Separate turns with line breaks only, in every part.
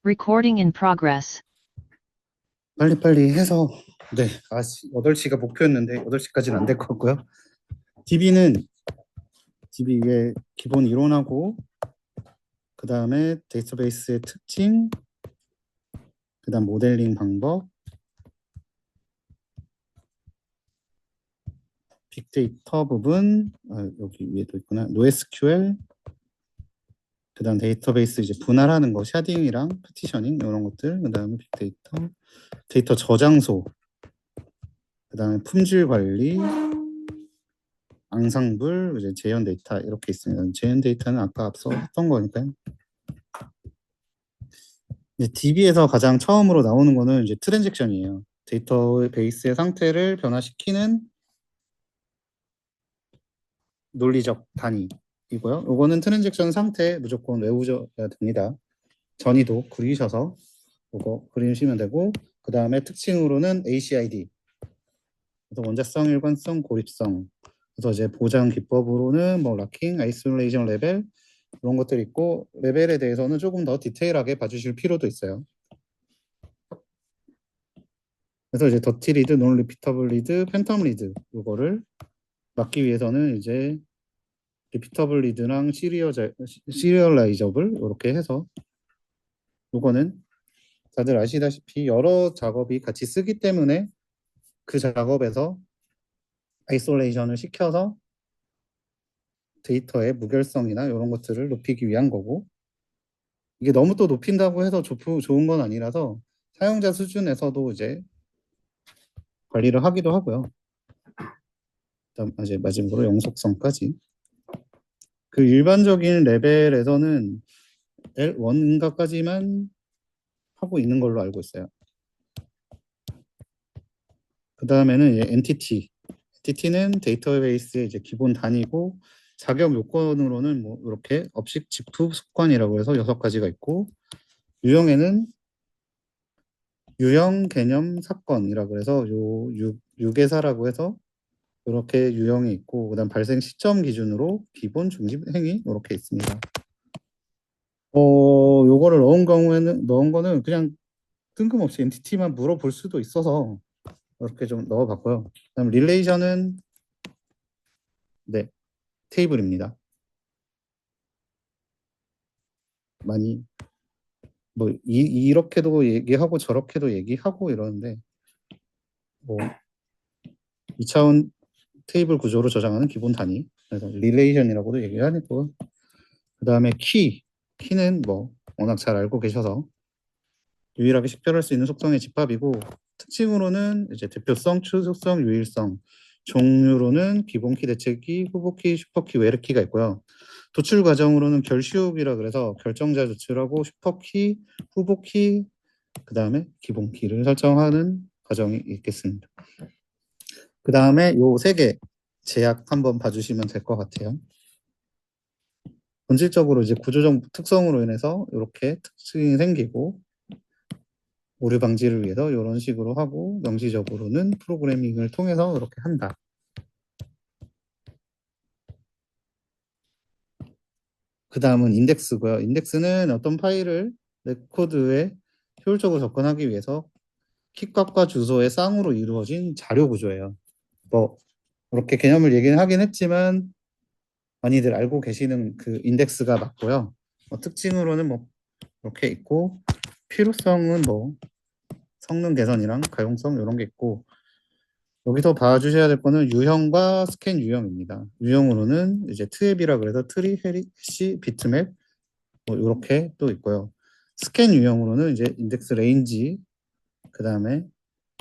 Recording in progress.
빨리빨리 해서 네, 8시가 목표였는데 8시까지는 안 될 것 같고요. DB 위에 기본 이론하고 그 다음에 데이터베이스의 특징, 그 다음 모델링 방법, 빅데이터 부분, 여기 위에도 있구나. NoSQL, 그 다음 데이터베이스 이제 분할하는 거, 샤딩이랑 파티셔닝 이런 것들, 그 다음에 빅데이터, 데이터 저장소, 그 다음에 품질 관리, 앙상블, 이제 재현 데이터 이렇게 있습니다. 재현 데이터는 아까 앞서 했던 거니까요. DB에서 가장 처음으로 나오는 거는 이제 트랜잭션이에요. 데이터베이스의 상태를 변화시키는 논리적 단위이고요. 이거는 트랜잭션 상태 무조건 외우셔야 됩니다. 전이도 그리셔서 이거 그리시면 되고, 그 다음에 특징으로는 ACID, 그래서 원자성, 일관성, 고립성. 그래서 이제 보장 기법으로는 뭐 락킹, 아이솔레이션 레벨 이런 것들이 있고, 레벨에 대해서는 조금 더 디테일하게 봐주실 필요도 있어요. 그래서 이제 더티 리드, 논 리피터블 리드, 팬텀 리드 이거를 막기 위해서는 이제 리피터블 리드랑 시리얼라이저블 이렇게 해서, 이거는 다들 아시다시피 여러 작업이 같이 쓰기 때문에 그 작업에서 아이솔레이션을 시켜서 데이터의 무결성이나 이런 것들을 높이기 위한 거고, 이게 너무 또 높인다고 해서 좋은 건 아니라서 사용자 수준에서도 이제 관리를 하기도 하고요. 그다음 이제 마지막으로 영속성까지. 그 일반적인 레벨에서는 L1인가까지만 하고 있는 걸로 알고 있어요. 그 다음에는 엔티티는 데이터베이스의 이제 기본 단위고, 자격 요건으로는 뭐 이렇게 업식, 지프, 습관이라고 해서 6가지가 있고, 유형에는 유형, 개념, 사건이라고 해서 요 유계사라고 해서 이렇게 유형이 있고, 그다음 발생 시점 기준으로 기본, 중심, 행위 이렇게 있습니다. 요거를 넣은 거는 그냥 뜬금없이 엔티티만 물어볼 수도 있어서 이렇게 좀 넣어봤고요. 그다음 릴레이션은 네, 테이블입니다. 많이 뭐 이렇게도 얘기하고 저렇게도 얘기하고 이러는데, 뭐 2차원 테이블 구조로 저장하는 기본 단위, 그래서 릴레이션이라고도 얘기하고, 그 다음에 키는 뭐 워낙 잘 알고 계셔서 유일하게 식별할 수 있는 속성의 집합이고, 특징으로는 이제 대표성, 추적성, 유일성, 종류로는 기본키, 대체키, 후보키, 슈퍼키, 외래키가 있고요. 도출 과정으로는 결시옵이라 그래서 결정자 조출하고 슈퍼키, 후보키, 그 다음에 기본키를 설정하는 과정이 있겠습니다. 그 다음에 요 3개 제약 한번 봐주시면 될 것 같아요. 본질적으로 이제 구조적 특성으로 인해서 이렇게 특징이 생기고, 오류 방지를 위해서 이런 식으로 하고, 명시적으로는 프로그래밍을 통해서 이렇게 한다. 그 다음은 인덱스고요. 인덱스는 어떤 파일을 레코드에 효율적으로 접근하기 위해서 키값과 주소의 쌍으로 이루어진 자료 구조예요. 뭐 이렇게 개념을 얘기는 하긴 했지만 많이들 알고 계시는 그 인덱스가 맞고요. 특징으로는 뭐 이렇게 있고, 필요성은 뭐 성능 개선이랑 가용성 이런 게 있고, 여기서 봐주셔야 될 거는 유형과 스캔 유형입니다. 유형으로는 이제 트앱이라 그래서 트리, 해시, 비트맵 뭐 이렇게 또 있고요. 스캔 유형으로는 이제 인덱스 레인지, 그 다음에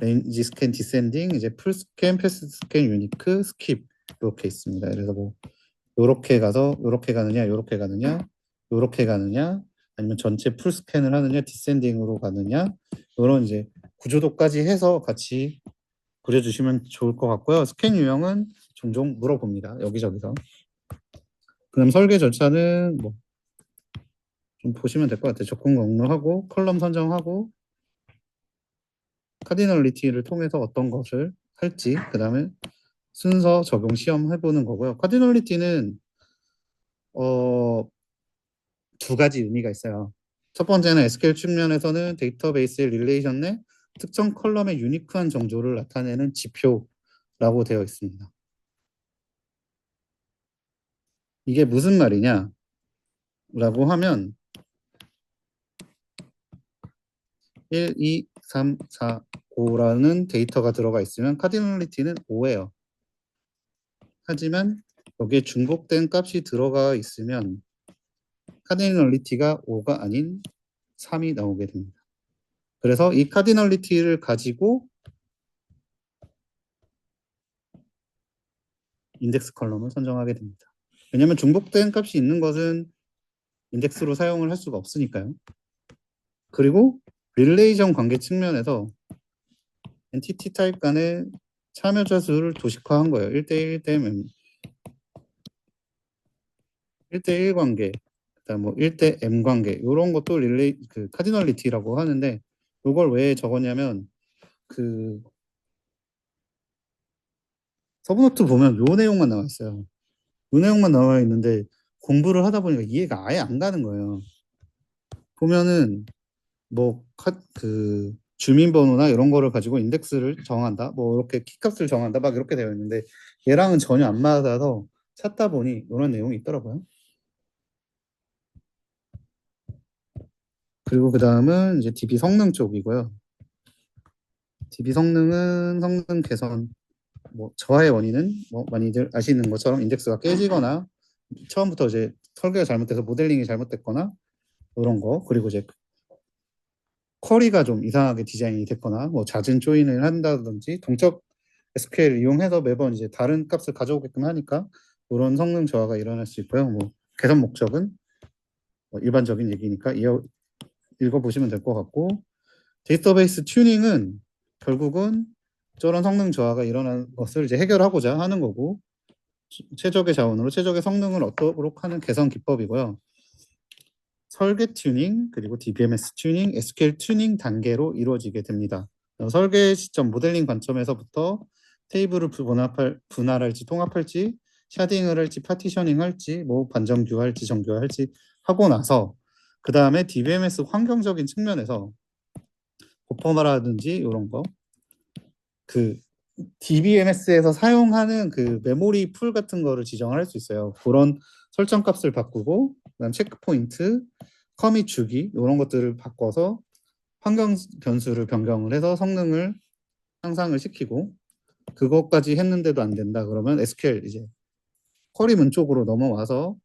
레인지 스캔 디센딩, 이제 풀 스캔, 패스 스캔, 유니크, 스킵 이렇게 있습니다. 그래서 뭐 이렇게 가서 이렇게 가느냐, 이렇게 가느냐, 이렇게 가느냐, 아니면 전체 풀 스캔을 하느냐, 디센딩으로 가느냐, 이런 이제 구조도까지 해서 같이 그려주시면 좋을 것 같고요. 스캔 유형은 종종 물어봅니다. 여기저기서. 그럼 설계 절차는 뭐 좀 보시면 될 것 같아요. 접근 경로하고 컬럼 선정하고 카디널리티를 통해서 어떤 것을 할지, 그 다음에 순서 적용 시험 해보는 거고요. 카디널리티는 2가지 의미가 있어요. 첫 번째는 SQL 측면에서는 데이터베이스의 릴레이션 내 특정 컬럼의 유니크한 정조를 나타내는 지표라고 되어 있습니다. 이게 무슨 말이냐? 라고 하면 1, 2, 3, 4, 5라는 데이터가 들어가 있으면 카디널리티는 5예요. 하지만 여기에 중복된 값이 들어가 있으면 카디널리티가 5가 아닌 3이 나오게 됩니다. 그래서 이 카디널리티를 가지고 인덱스 컬럼을 선정하게 됩니다. 왜냐하면 중복된 값이 있는 것은 인덱스로 사용을 할 수가 없으니까요. 그리고 릴레이션 관계 측면에서 엔티티 타입 간의 참여자 수를 도식화한 거예요. 1대1 대면 1대1 관계, 그다음 뭐 1대 M 관계 이런 것도 릴레이 그 카디널리티라고 하는데 이걸 왜 적었냐면 그 서브노트 보면 요 내용만 나와 있어요. 요 내용만 나와 있는데 공부를 하다 보니까 이해가 아예 안 가는 거예요. 보면은 뭐 그 주민번호나 이런 거를 가지고 인덱스를 정한다. 뭐 이렇게 키값을 정한다. 막 이렇게 되어 있는데 얘랑은 전혀 안 맞아서 찾다 보니 이런 내용이 있더라고요. 그리고 그 다음은 이제 DB 성능 쪽이고요. DB 성능은 성능 개선, 뭐 저하의 원인은 뭐 많이들 아시는 것처럼 인덱스가 깨지거나 처음부터 이제 설계가 잘못돼서 모델링이 잘못됐거나 이런 거, 그리고 이제 쿼리가 좀 이상하게 디자인이 됐거나 뭐 잦은 조인을 한다든지 동적 SQL을 이용해서 매번 이제 다른 값을 가져오게끔 하니까 그런 성능 저하가 일어날 수 있고요. 뭐 개선 목적은 뭐 일반적인 얘기니까 읽어보시면 될 것 같고, 데이터베이스 튜닝은 결국은 저런 성능 저하가 일어나는 것을 이제 해결하고자 하는 거고, 최적의 자원으로 최적의 성능을 얻도록 하는 개선 기법이고요. 설계 튜닝, 그리고 DBMS 튜닝, SQL 튜닝 단계로 이루어지게 됩니다. 설계 시점 모델링 관점에서부터 테이블을 분할할지 통합할지, 샤딩을 할지 파티셔닝 할지, 뭐 반정교할지 정교할지 하고 나서 그 다음에 DBMS 환경적인 측면에서 버퍼라든지 이런 거, 그 DBMS에서 사용하는 그 메모리 풀 같은 거를 지정을 할 수 있어요. 그런 설정 값을 바꾸고, 그다음 체크 포인트, 커밋 주기 이런 것들을 바꿔서 환경 변수를 변경을 해서 성능을 향상을 시키고, 그것까지 했는데도 안 된다 그러면 SQL 이제 쿼리문 쪽으로 넘어와서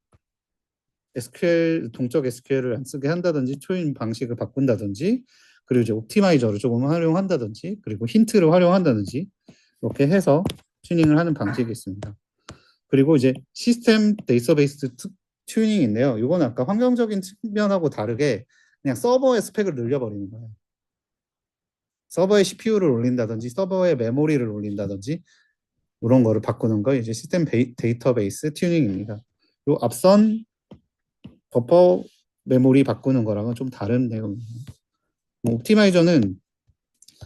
SQL 동적 SQL을 안 쓰게 한다든지 초인 방식을 바꾼다든지, 그리고 이제 옵티마이저를 조금 활용한다든지, 그리고 힌트를 활용한다든지 이렇게 해서 튜닝을 하는 방식이 있습니다. 그리고 이제 시스템 데이터베이스 튜닝인데요. 이건 아까 환경적인 측면하고 다르게 그냥 서버의 스펙을 늘려버리는 거예요. 서버의 CPU를 올린다든지 서버의 메모리를 올린다든지 이런 거를 바꾸는 거 이제 시스템 데이터베이스 튜닝입니다. 요 앞선 버퍼 메모리 바꾸는 거랑은 좀 다른 내용입니다. 뭐 옵티마이저는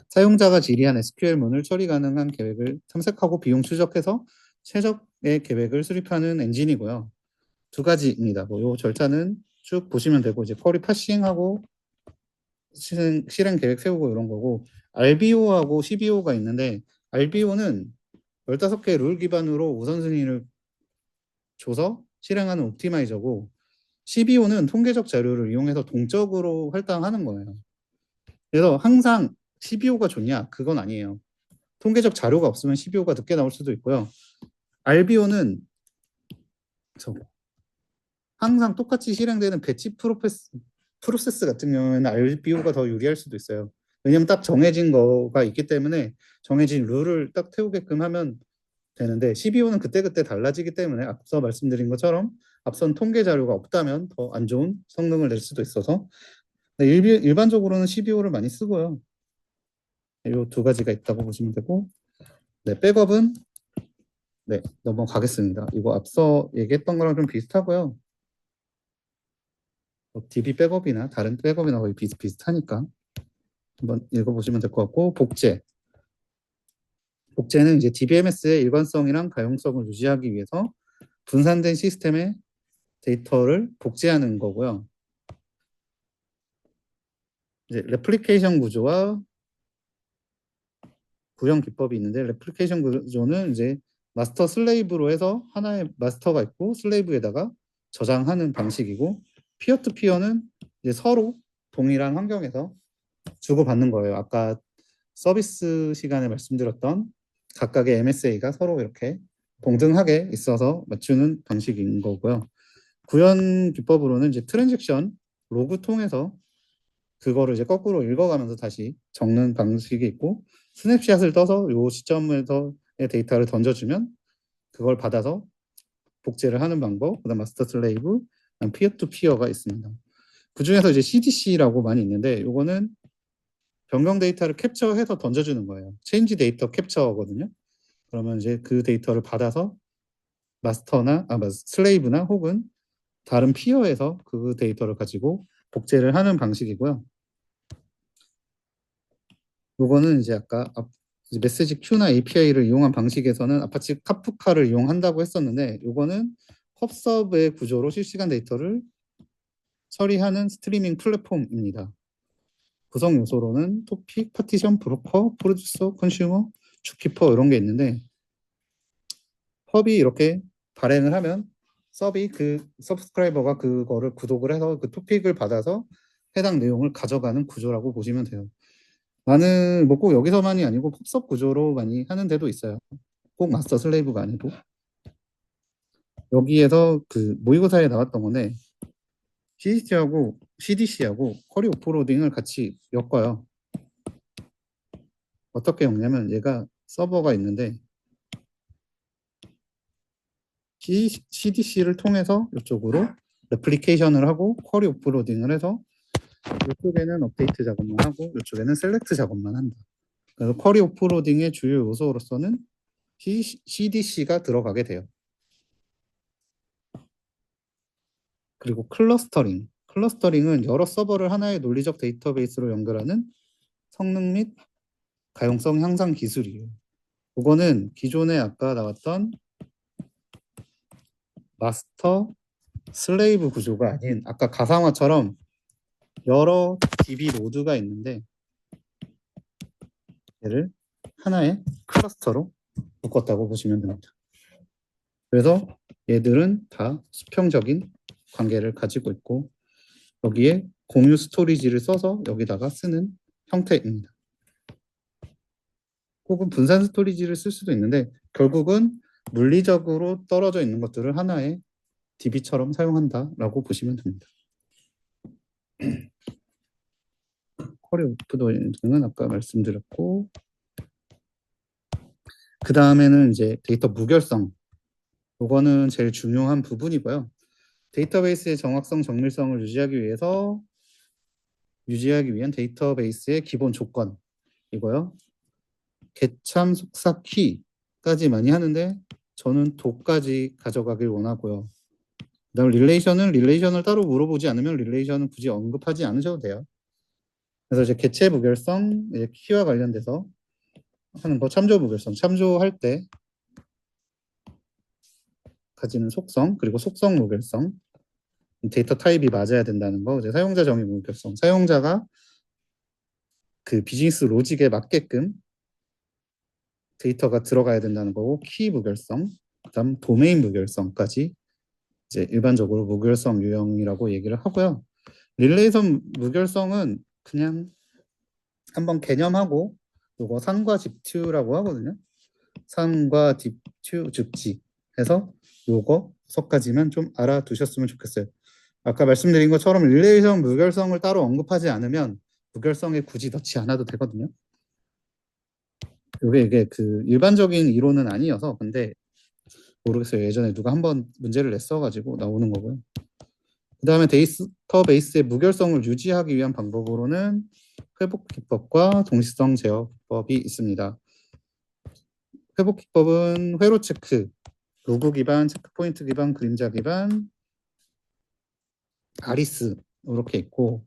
사용자가 질의한 SQL문을 처리 가능한 계획을 탐색하고 비용 추적해서 최적의 계획을 수립하는 엔진이고요. 두 가지입니다. 뭐 요 절차는 쭉 보시면 되고 이제 쿼리 파싱하고 실행 계획 세우고 이런 거고, RBO하고 CBO가 있는데 RBO는 15개의 룰 기반으로 우선순위를 줘서 실행하는 옵티마이저고, CBO는 통계적 자료를 이용해서 동적으로 할당하는 거예요. 그래서 항상 CBO가 좋냐? 그건 아니에요. 통계적 자료가 없으면 CBO가 늦게 나올 수도 있고요. RBO는 항상 똑같이 실행되는 배치 프로세스 같은 경우에는 RBO가 더 유리할 수도 있어요. 왜냐면 딱 정해진 거가 있기 때문에 정해진 룰을 딱 태우게끔 하면 되는데, CBO는 그때그때 달라지기 때문에 앞서 말씀드린 것처럼 앞선 통계 자료가 없다면 더 안 좋은 성능을 낼 수도 있어서 일반적으로는 CBO를 많이 쓰고요. 이 두 가지가 있다고 보시면 되고, 네, 백업은 네, 넘어가겠습니다. 이거 앞서 얘기했던 거랑 좀 비슷하고요. DB 백업이나 다른 백업이나 거의 비슷하니까 한번 읽어보시면 될 것 같고, 복제는 이제 DBMS의 일관성이랑 가용성을 유지하기 위해서 분산된 시스템의 데이터를 복제하는 거고요. 이제 레플리케이션 구조와 구형 기법이 있는데, 레플리케이션 구조는 이제 마스터 슬레이브로 해서 하나의 마스터가 있고 슬레이브에다가 저장하는 방식이고, 피어 투 피어는 이제 서로 동일한 환경에서 주고받는 거예요. 아까 서비스 시간에 말씀드렸던 각각의 MSA가 서로 이렇게 동등하게 있어서 맞추는 방식인 거고요. 구현 기법으로는 이제 트랜잭션 로그 통해서 그거를 이제 거꾸로 읽어가면서 다시 적는 방식이 있고, 스냅샷을 떠서 이 시점에서의 데이터를 던져주면 그걸 받아서 복제를 하는 방법, 그다음 마스터 슬레이브, 그다음 피어 투 피어가 있습니다. 그 중에서 이제 CDC라고 많이 있는데, 이거는 변경 데이터를 캡처해서 던져주는 거예요. 체인지 데이터 캡처거든요. 그러면 이제 그 데이터를 받아서 마스터나 슬레이브나 혹은 다른 피어에서 그 데이터를 가지고 복제를 하는 방식이고요. 요거는 이제 아까 이제 메시지 큐나 API를 이용한 방식에서는 아파치 카프카를 이용한다고 했었는데, 요거는 펍서브의 구조로 실시간 데이터를 처리하는 스트리밍 플랫폼입니다. 구성 요소로는 토픽, 파티션, 브로커, 프로듀서, 컨슈머, 주키퍼 이런 게 있는데, 펍이 이렇게 발행을 하면 서브스크라이버가 그거를 구독을 해서 그 토픽을 받아서 해당 내용을 가져가는 구조라고 보시면 돼요. 나는 뭐 꼭 여기서만이 아니고 펍섭 구조로 많이 하는 데도 있어요. 꼭 마스터 슬레이브가 아니고. 여기에서 그 모의고사에 나왔던 건데, CDC하고 쿼리 오프로딩을 같이 엮어요. 어떻게 엮냐면, 얘가 서버가 있는데 CDC를 통해서 이쪽으로 레플리케이션을 하고 쿼리 오프로딩을 해서 이쪽에는 업데이트 작업만 하고 이쪽에는 셀렉트 작업만 한다. 그래서 쿼리 오프로딩의 주요 요소로서는 CDC가 들어가게 돼요. 그리고 클러스터링은 여러 서버를 하나의 논리적 데이터베이스로 연결하는 성능 및 가용성 향상 기술이에요. 그거는 기존에 아까 나왔던 마스터 슬레이브 구조가 아닌, 아까 가상화처럼 여러 DB 노드가 있는데 얘를 하나의 클러스터로 묶었다고 보시면 됩니다. 그래서 얘들은 다 수평적인 관계를 가지고 있고, 여기에 공유 스토리지를 써서 여기다가 쓰는 형태입니다. 혹은 분산 스토리지를 쓸 수도 있는데, 결국은 물리적으로 떨어져 있는 것들을 하나의 DB처럼 사용한다라고 보시면 됩니다. 쿼리 오프로딩은 아까 말씀드렸고, 그 다음에는 이제 데이터 무결성. 이거는 제일 중요한 부분이고요. 데이터베이스의 정확성, 정밀성을 유지하기 위한 데이터베이스의 기본 조건 이고요. 개참, 속사, 키까지 많이 하는데 저는 도까지 가져가길 원하고요. 그다음 릴레이션을 따로 물어보지 않으면 릴레이션은 굳이 언급하지 않으셔도 돼요. 그래서 이제 개체 무결성, 이제 키와 관련돼서 하는 거, 참조 무결성, 참조할 때 가지는 속성, 그리고 속성 무결성, 데이터 타입이 맞아야 된다는 거, 이제 사용자 정의 무결성, 사용자가 그 비즈니스 로직에 맞게끔 데이터가 들어가야 된다는 거고, 키 무결성, 그다음 도메인 무결성까지 이제 일반적으로 무결성 유형이라고 얘기를 하고요. 릴레이션 무결성은 그냥 한번 개념하고, 요거 산과 집투라고 하거든요. 산과 집투 즉지 해서 요거 서까지만 좀 알아두셨으면 좋겠어요. 아까 말씀드린 것처럼 릴레이션 무결성을 따로 언급하지 않으면 무결성에 굳이 넣지 않아도 되거든요. 이게 그 일반적인 이론은 아니어서, 근데 모르겠어요. 예전에 누가 한번 문제를 냈어가지고 나오는 거고요. 그 다음에 데이터베이스의 무결성을 유지하기 위한 방법으로는 회복 기법과 동시성 제어 기법이 있습니다. 회복 기법은 회로 체크, 로그 기반, 체크포인트 기반, 그림자 기반, 아리스 이렇게 있고,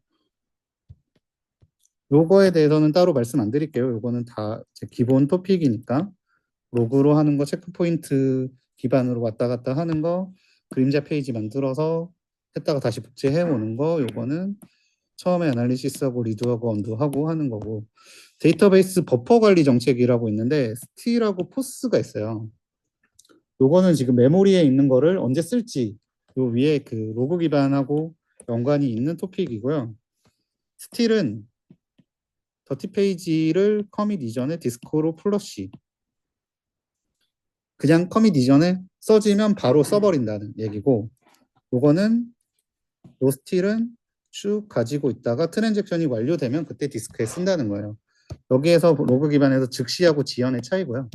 요거에 대해서는 따로 말씀 안 드릴게요. 요거는 다 기본 토픽이니까. 로그로 하는 거, 체크포인트 기반으로 왔다 갔다 하는 거, 그림자 페이지 만들어서 했다가 다시 복제해 오는 거, 요거는 처음에 애널리시스하고 리드하고 언두하고 하는 거고, 데이터베이스 버퍼 관리 정책이라고 있는데 스틸하고 포스가 있어요. 요거는 지금 메모리에 있는 거를 언제 쓸지 요 위에 그 로그 기반하고 연관이 있는 토픽이고요. 스틸은 더티 페이지를 커밋 이전에 디스크로 플러시, 그냥 커밋 이전에 써지면 바로 써버린다는 얘기고, 요거는 요 스틸은 쭉 가지고 있다가 트랜잭션이 완료되면 그때 디스크에 쓴다는 거예요. 여기에서 로그 기반에서 즉시하고 지연의 차이고요.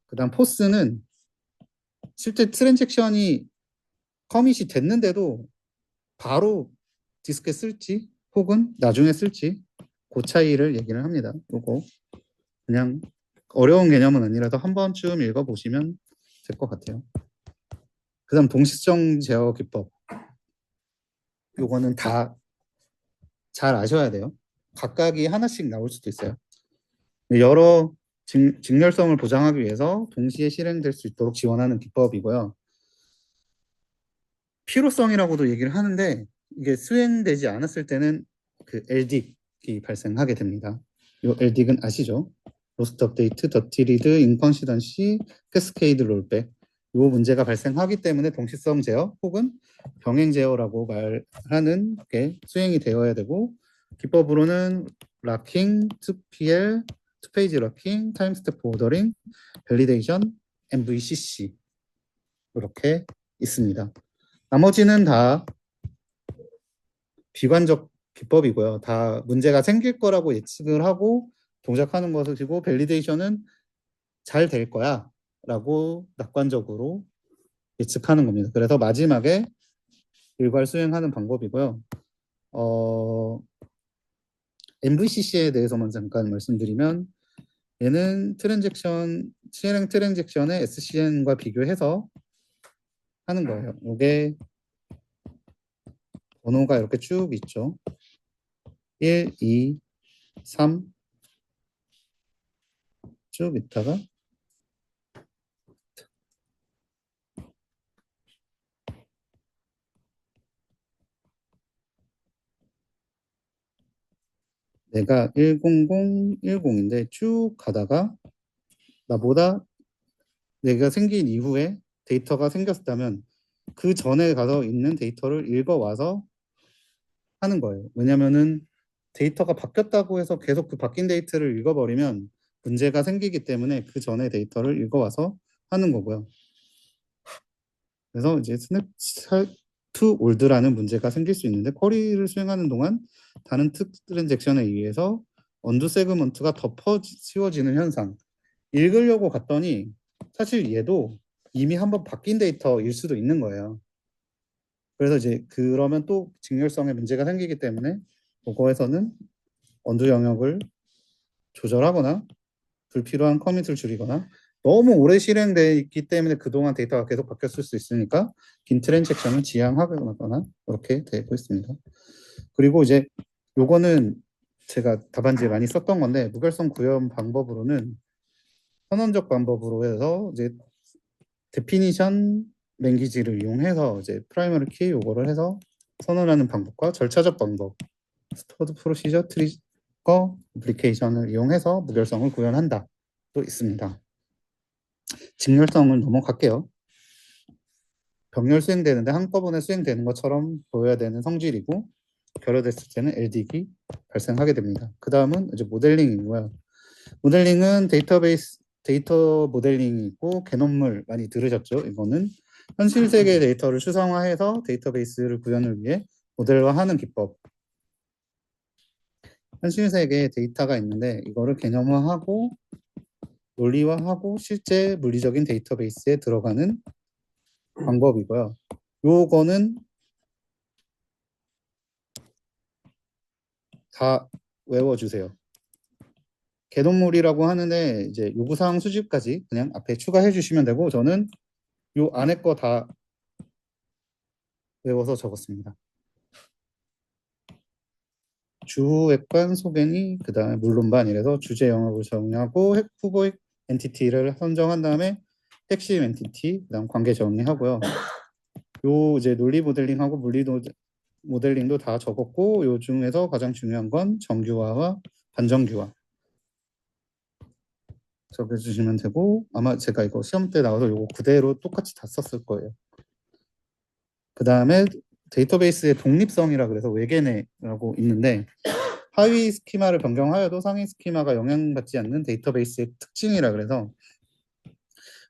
그 다음 포스는 실제 트랜잭션이 커밋이 됐는데도 바로 디스크에 쓸지 혹은 나중에 쓸지 그 차이를 얘기를 합니다. 요거 그냥 어려운 개념은 아니라도 한 번쯤 읽어보시면 될 것 같아요. 그 다음 동시성 제어 기법. 요거는 다 잘 아셔야 돼요. 각각이 하나씩 나올 수도 있어요. 여러 직렬성을 보장하기 위해서 동시에 실행될 수 있도록 지원하는 기법이고요. 필요성이라고도 얘기를 하는데 이게 수행되지 않았을 때는 그 LDIC이 발생하게 됩니다. 이 LDIC은 아시죠? 로스트 업데이트, 더티 리드, 인컨시던시, 캐스케이드 롤백. 이 문제가 발생하기 때문에 동시성 제어 혹은 병행 제어라고 말하는 게 수행이 되어야 되고, 기법으로는 락킹, 2PL, 투페이지 락킹, 타임 스텝 오더링, 밸리데이션, MVCC 이렇게 있습니다. 나머지는 다 비관적 기법이고요. 다 문제가 생길 거라고 예측을 하고 동작하는 것이고, 밸리데이션은 잘 될 거야 라고 낙관적으로 예측하는 겁니다. 그래서 마지막에 일괄 수행하는 방법이고요. MVCC에 대해서만 잠깐 말씀드리면, 얘는 실행 트랜잭션의 SCN과 비교해서 하는 거예요. 이게 번호가 이렇게 쭉 있죠. 1, 2, 3 쭉 있다가 내가 10010인데 쭉 가다가 나보다 내가 생긴 이후에 데이터가 생겼다면 그 전에 가서 있는 데이터를 읽어와서 하는 거예요. 왜냐면은 데이터가 바뀌었다고 해서 계속 그 바뀐 데이터를 읽어버리면 문제가 생기기 때문에 그 전에 데이터를 읽어와서 하는 거고요. 그래서 이제 스냅 투 올드라는 문제가 생길 수 있는데, 쿼리를 수행하는 동안 다른 트랜잭션에 의해서 언두 세그먼트가 덮어 씌워지는 현상. 읽으려고 갔더니 사실 얘도 이미 한번 바뀐 데이터일 수도 있는 거예요. 그래서 이제 그러면 또 직렬성에 문제가 생기기 때문에 그거에서는 언두 영역을 조절하거나 불필요한 커밋을 줄이거나, 너무 오래 실행돼 있기 때문에 그동안 데이터가 계속 바뀌었을 수 있으니까 긴 트랜잭션을 지양하거나 이렇게 되고 있습니다. 그리고 이제 요거는 제가 답안지에 많이 썼던 건데, 무결성 구현 방법으로는 선언적 방법으로 해서 이제 데피니션 랭귀지를 이용해서 이제 프라이머리 키 요거를 해서 선언하는 방법과 절차적 방법, 스토어드 프로시저 트리거 어플리케이션을 이용해서 무결성을 구현한다 또 있습니다. 직렬성을 넘어갈게요. 병렬 수행되는데 한꺼번에 수행되는 것처럼 보여야 되는 성질이고, 결여됐을 때는 LDIC이 발생하게 됩니다. 그 다음은 이제 모델링이고요. 모델링은 데이터 모델링이 있고, 개념물 많이 들으셨죠? 이거는 현실 세계 데이터를 추상화해서 데이터베이스를 구현을 위해 모델화하는 기법. 현실 세계에 데이터가 있는데 이거를 개념화하고 논리화하고 실제 물리적인 데이터베이스에 들어가는 방법이고요. 요거는 다 외워주세요. 개론물이라고 하는데 이제 요구사항 수집까지 그냥 앞에 추가해 주시면 되고, 저는 요 안에 거 다 외워서 적었습니다. 주액관 소개니, 그 다음에 물론반 이래서 주제 영역을 정리하고 후보 엔티티를 선정한 다음에 핵심 엔티티, 그 다음 관계 정리하고요. 요 이제 논리 모델링하고 모델링도 다 적었고 요 중에서 가장 중요한 건 정규화와 반정규화 적어주시면 되고 아마 제가 이거 시험 때 나와서 요거 그대로 똑같이 다 썼을 거예요. 그 다음에 데이터베이스의 독립성이라 그래서 외계내라고 있는데 하위 스키마를 변경하여도 상위 스키마가 영향받지 않는 데이터베이스의 특징이라 그래서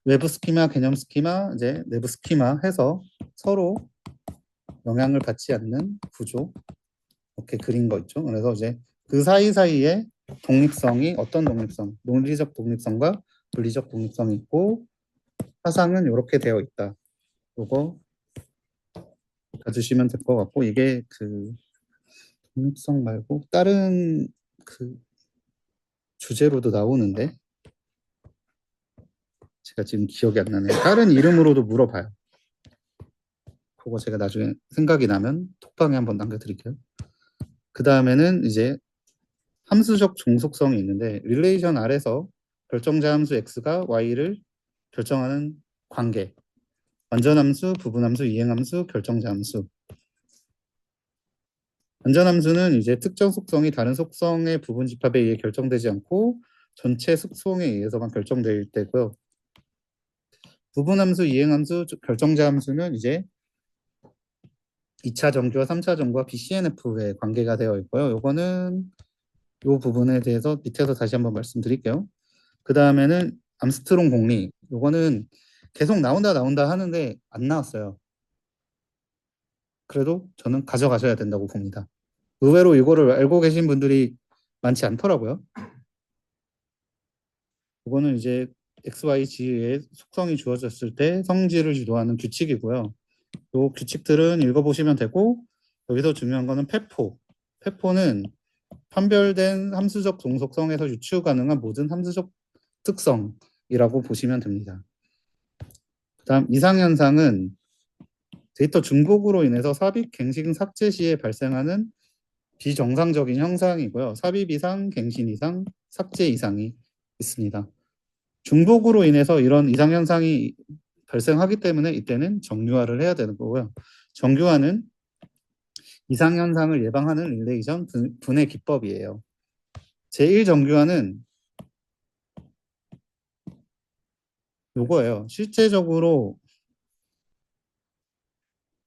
외부 스키마, 개념 스키마, 이제 내부 스키마 해서 서로 영향을 받지 않는 구조 이렇게 그린 거 있죠. 그래서 이제 그 사이사이에 독립성이 어떤 독립성, 논리적 독립성과 분리적 독립성이 있고 사상은 이렇게 되어 있다. 이거 봐주시면 될 것 같고 이게 그 독립성 말고 다른 그 주제로도 나오는데 제가 지금 기억이 안 나네요. 다른 이름으로도 물어봐요. 그거 제가 나중에 생각이 나면 톡방에 한번 남겨드릴게요. 그 다음에는 이제 함수적 종속성이 있는데 릴레이션 R에서 결정자 함수 X가 Y를 결정하는 관계 완전함수, 부분함수, 이행함수, 결정자 함수 완전함수는 이제 특정 속성이 다른 속성의 부분 집합에 의해 결정되지 않고 전체 속성에 의해서만 결정될 때고요. 부분함수, 이행함수, 결정자 함수는 이제 2차 정규와 3차 정규와 BCNF의 관계가 되어 있고요. 요거는 요 부분에 대해서 밑에서 다시 한번 말씀드릴게요. 그 다음에는 암스트롱 공리. 요거는 계속 나온다 하는데 안 나왔어요. 그래도 저는 가져가셔야 된다고 봅니다. 의외로 이거를 알고 계신 분들이 많지 않더라고요. 이거는 이제 XYG의 속성이 주어졌을 때 성질을 주도하는 규칙이고요. 이 규칙들은 읽어보시면 되고 여기서 중요한 거는 페포. 페포는 판별된 함수적 동속성에서 유추 가능한 모든 함수적 특성이라고 보시면 됩니다. 그 다음 이상현상은 데이터 중복으로 인해서 삽입, 갱신, 삭제 시에 발생하는 비정상적인 현상이고요. 삽입 이상, 갱신 이상, 삭제 이상이 있습니다. 중복으로 인해서 이런 이상 현상이 발생하기 때문에 이때는 정규화를 해야 되는 거고요. 정규화는 이상 현상을 예방하는 릴레이션 분해 기법이에요. 제1정규화는 요거예요. 실제적으로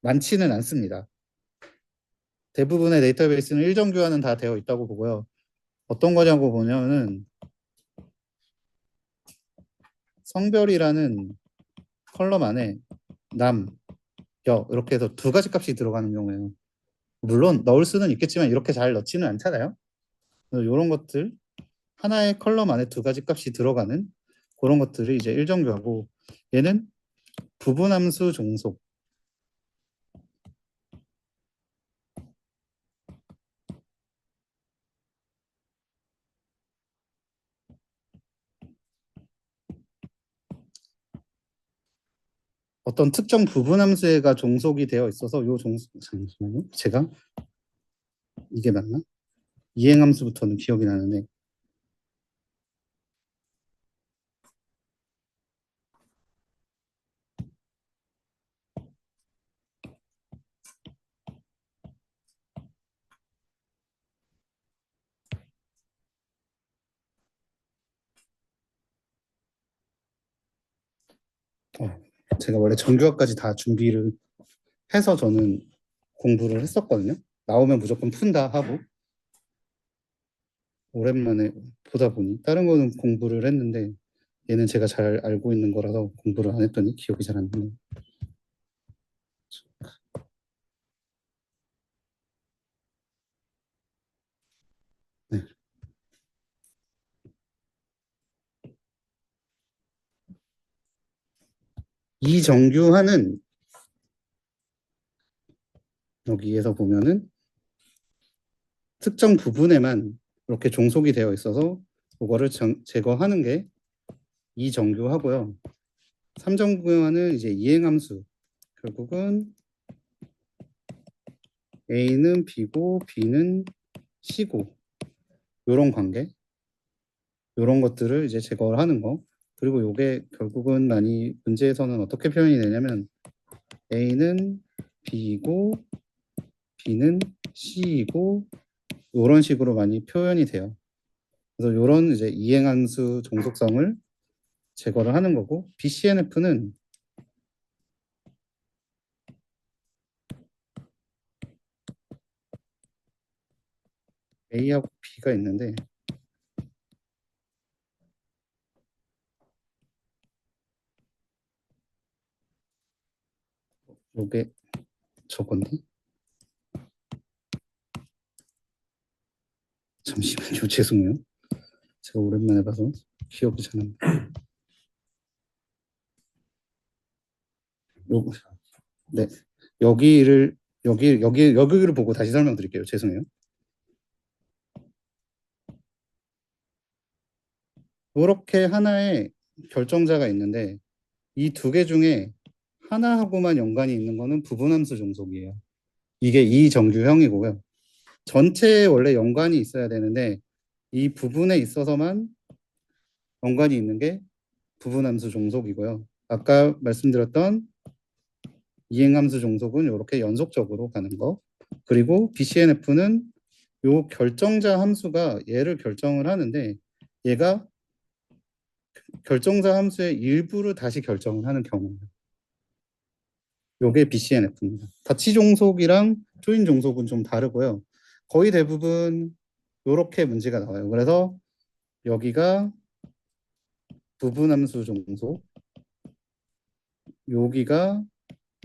많지는 않습니다. 대부분의 데이터베이스는 1정규화는 다 되어 있다고 보고요. 어떤 거냐고 보면은 성별이라는 컬럼 안에 남, 여 이렇게 해서 두 가지 값이 들어가는 경우에요. 물론 넣을 수는 있겠지만 이렇게 잘 넣지는 않잖아요. 이런 것들 하나의 컬럼 안에 두 가지 값이 들어가는 그런 것들이 이제 1정규하고 얘는 부분함수 종속 어떤 특정 부분함수가 종속이 되어 있어서 요 종속 잠시만요. 제가 이게 맞나? 이행함수부터는 기억이 나는데 제가 원래 정규화까지 다 준비를 해서 저는 공부를 했었거든요. 나오면 무조건 푼다 하고 오랜만에 보다 보니 다른 거는 공부를 했는데 얘는 제가 잘 알고 있는 거라서 공부를 안 했더니 기억이 잘 안 나네요. 네. 이 정규화는 여기에서 보면은 특정 부분에만 이렇게 종속이 되어 있어서 그거를 제거하는 게 이 정규하고요. 3정규화는 이제 이행함수. 결국은 A는 B고 B는 C고 이런 관계, 이런 것들을 이제 제거를 하는 거. 그리고 이게 결국은 많이 문제에서는 어떻게 표현이 되냐면 A는 B이고 B는 C이고 이런 식으로 많이 표현이 돼요. 그래서 이런 이제 이행함수 종속성을 제거를 하는 거고 BCNF는 A하고 B가 있는데 요게 저건데 잠시만요. 죄송해요. 제가 오랜만에 봐서 기억이 잘 안 나요. 요, 네. 여기를 보고 다시 설명드릴게요. 죄송해요. 이렇게 하나의 결정자가 있는데 이 두 개 중에 하나하고만 연관이 있는 거는 부분함수 종속이에요. 이게 이 정규형이고요. 전체에 원래 연관이 있어야 되는데 이 부분에 있어서만 연관이 있는 게 부분함수 종속이고요. 아까 말씀드렸던 이행함수 종속은 이렇게 연속적으로 가는 거. 그리고 BCNF는 요 결정자 함수가 얘를 결정을 하는데 얘가 결정자 함수의 일부를 다시 결정을 하는 경우예요. 요게 BCNF입니다. 다치 종속이랑 조인 종속은 좀 다르고요. 거의 대부분 요렇게 문제가 나와요. 그래서 여기가 부분함수 종속, 여기가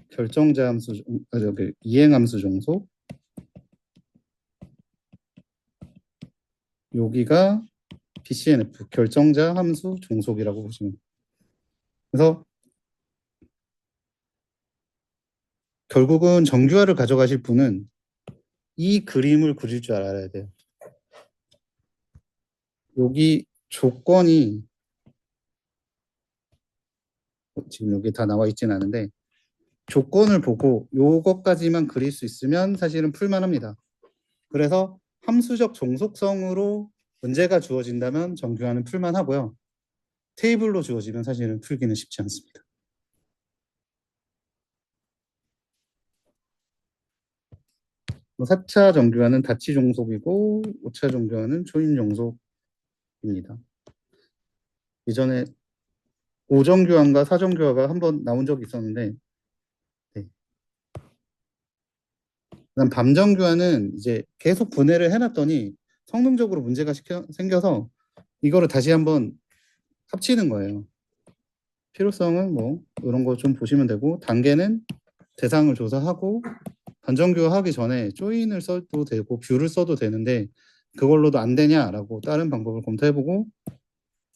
결정자 함수, 여기 이행함수 종속, 여기가 BCNF 결정자 함수 종속이라고 보시면 돼요. 그래서 결국은 정규화를 가져가실 분은 이 그림을 그릴 줄 알아야 돼요. 여기 조건이 지금 여기 다 나와 있진 않은데 조건을 보고 요것까지만 그릴 수 있으면 사실은 풀만합니다. 그래서 함수적 종속성으로 문제가 주어진다면 정규화는 풀만하고요. 테이블로 주어지면 사실은 풀기는 쉽지 않습니다. 4차 정규화는 다치 종속이고 5차 정규화는 초인 종속입니다. 이전에 5정규화인가 4정규화가 한번 나온 적이 있었는데 네. 그다음 밤정규화는 이제 계속 분해를 해놨더니 성능적으로 문제가 생겨서 이거를 다시 한번 합치는 거예요. 필요성은 뭐 이런 거 좀 보시면 되고 단계는 대상을 조사하고 반정규화 하기 전에 조인을 써도 되고 뷰를 써도 되는데 그걸로도 안 되냐라고 다른 방법을 검토해보고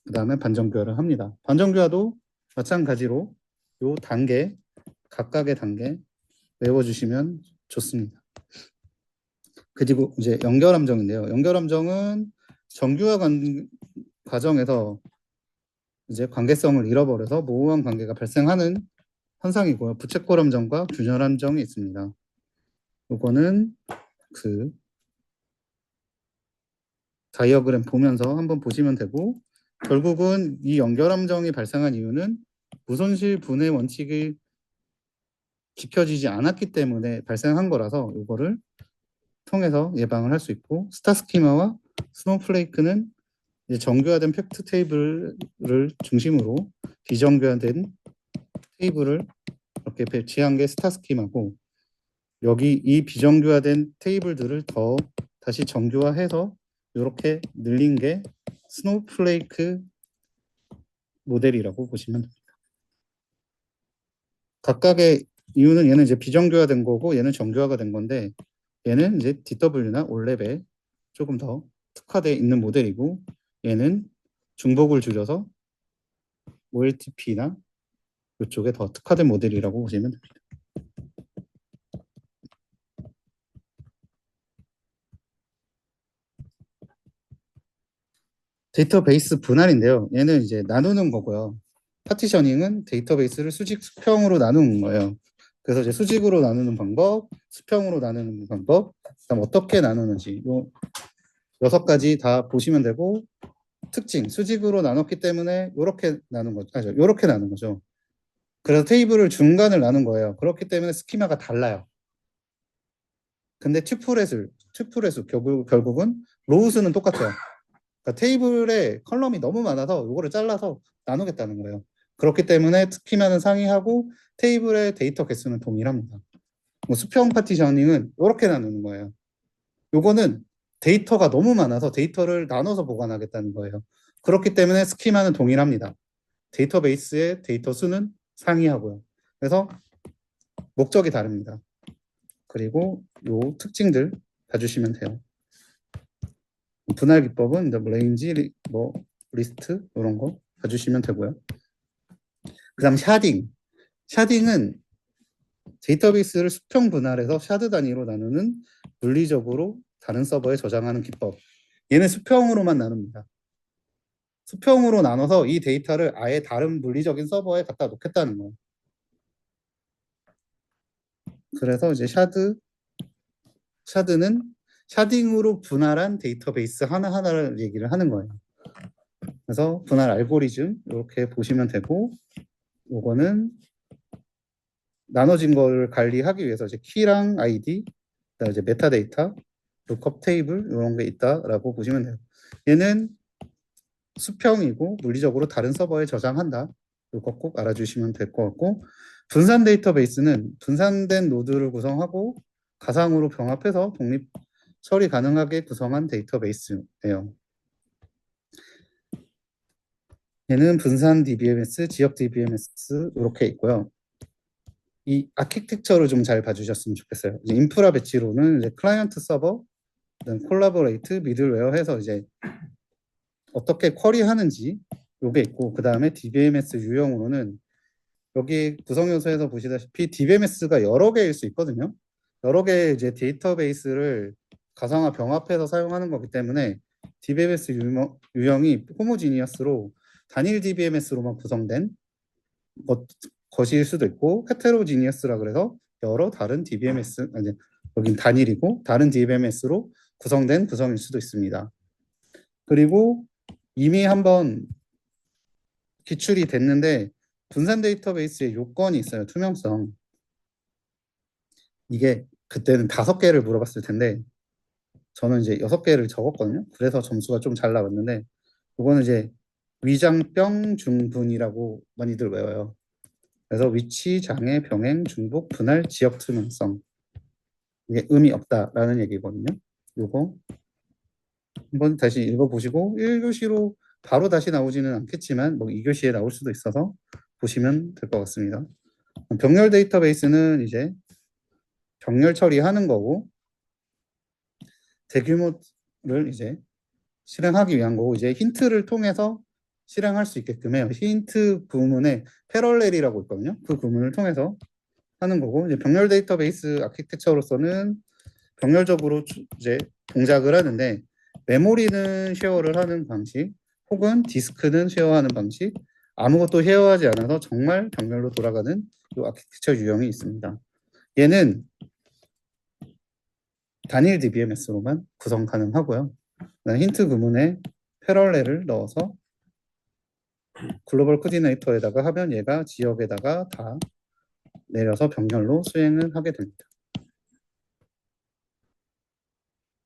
그 다음에 반정규화를 합니다. 반정규화도 마찬가지로 요 단계 각각의 단계 외워주시면 좋습니다. 그리고 이제 연결함정인데요. 연결함정은 정규화 과정에서 이제 관계성을 잃어버려서 모호한 관계가 발생하는 현상이고요. 부채꼴 함정과 균열 함정이 있습니다. 이거는 그 다이어그램 보면서 한번 보시면 되고 결국은 이 연결 함정이 발생한 이유는 무손실 분해 원칙이 지켜지지 않았기 때문에 발생한 거라서 이거를 통해서 예방을 할 수 있고 스타 스키마와 스노우플레이크는 이제 정교화된 팩트 테이블을 중심으로 비정교화된 테이블을 이렇게 배치한 게 스타 스키마고 여기 이 비정교화된 테이블들을 더 다시 정교화해서 이렇게 늘린 게 스노우플레이크 모델이라고 보시면 됩니다. 각각의 이유는 얘는 이제 비정교화된 거고 얘는 정교화가 된 건데 얘는 이제 DW나 올랩에 조금 더 특화되어 있는 모델이고 얘는 중복을 줄여서 OLTP나 이쪽에 더 특화된 모델이라고 보시면 됩니다. 데이터베이스 분할인데요. 얘는 이제 나누는 거고요. 파티셔닝은 데이터베이스를 수직, 수평으로 나누는 거예요. 그래서 이제 수직으로 나누는 방법, 수평으로 나누는 방법, 그다음 어떻게 나누는지 요 6가지 다 보시면 되고 특징, 수직으로 나눴기 때문에 이렇게 나눈 거죠. 아니죠, 이렇게 나눈 거죠. 그래서 테이블을 중간을 나눈 거예요. 그렇기 때문에 스키마가 달라요. 근데 튜플의 수 결국은 로우 수는 똑같아요. 그러니까 테이블에 컬럼이 너무 많아서 이거를 잘라서 나누겠다는 거예요. 그렇기 때문에 스키마는 상이하고 테이블의 데이터 개수는 동일합니다. 뭐 수평 파티셔닝은 이렇게 나누는 거예요. 요거는 데이터가 너무 많아서 데이터를 나눠서 보관하겠다는 거예요. 그렇기 때문에 스키마는 동일합니다. 데이터베이스의 데이터 수는 상이하고요. 그래서 목적이 다릅니다. 그리고 요 특징들 봐주시면 돼요. 분할 기법은 레인지, 뭐 리스트 이런 거 봐주시면 되고요. 그다음 샤딩. 샤딩은 데이터베이스를 수평 분할해서 샤드 단위로 나누는 물리적으로 다른 서버에 저장하는 기법. 얘는 수평으로만 나눕니다. 수평으로 나눠서 이 데이터를 아예 다른 물리적인 서버에 갖다 놓겠다는 거예요. 그래서 이제 샤드는 샤딩으로 분할한 데이터베이스 하나하나를 얘기를 하는 거예요. 그래서 분할 알고리즘 이렇게 보시면 되고, 요거는 나눠진 거를 관리하기 위해서 이제 키랑 아이디, 그다음에 이제 메타데이터, 룩업 테이블 이런 게 있다라고 보시면 돼요. 얘는 수평이고 물리적으로 다른 서버에 저장한다. 이거 꼭 알아주시면 될 것 같고, 분산 데이터베이스는 분산된 노드를 구성하고 가상으로 병합해서 독립 처리 가능하게 구성한 데이터베이스예요. 얘는 분산 DBMS, 지역 DBMS 이렇게 있고요. 이 아키텍처를 좀 잘 봐주셨으면 좋겠어요. 이제 인프라 배치로는 이제 클라이언트 서버, 콜라보레이트, 미들웨어 해서 이제 어떻게 쿼리하는지 요게 있고, 그 다음에 DBMS 유형으로는 여기 구성 요소에서 보시다시피 DBMS가 여러 개일 수 있거든요. 여러 개의 이제 데이터베이스를 가상화 병합해서 사용하는 거기 때문에 DBMS 유형이 호모지니어스로 단일 DBMS로만 구성된 것일 수도 있고, 헤테로지니어스라 그래서 여러 다른 DBMS, 아니 여긴 단일이고 다른 DBMS로 구성된 구성일 수도 있습니다. 그리고 이미 한번 기출이 됐는데 분산 데이터베이스의 요건이 있어요. 투명성. 이게 그때는 5개를 물어봤을 텐데 저는 이제 6개를 적었거든요. 그래서 점수가 좀 잘 나왔는데, 이거는 이제 위장병 중분이라고 많이들 외워요. 그래서 위치, 장애, 병행, 중복, 분할, 지역 투명성. 이게 의미 없다라는 얘기거든요. 요거 한번 다시 읽어보시고 1교시로 바로 다시 나오지는 않겠지만 뭐 2교시에 나올 수도 있어서 보시면 될 것 같습니다. 병렬 데이터베이스는 이제 병렬 처리하는 거고, 대규모를 이제 실행하기 위한 거고, 이제 힌트를 통해서 실행할 수 있게끔 해요. 힌트 구문에 패럴렐이라고 있거든요. 그 구문을 통해서 하는 거고, 이제 병렬 데이터베이스 아키텍처로서는 병렬적으로 이제 동작을 하는데, 메모리는 쉐어를 하는 방식, 혹은 디스크는 쉐어하는 방식, 아무것도 쉐어하지 않아서 정말 병렬로 돌아가는 이 아키텍처 유형이 있습니다. 얘는 단일 DBMS로만 구성 가능하고요. 힌트 구문에 패럴렐을 넣어서 글로벌 코디네이터에다가 하면 얘가 지역에다가 다 내려서 병렬로 수행을 하게 됩니다.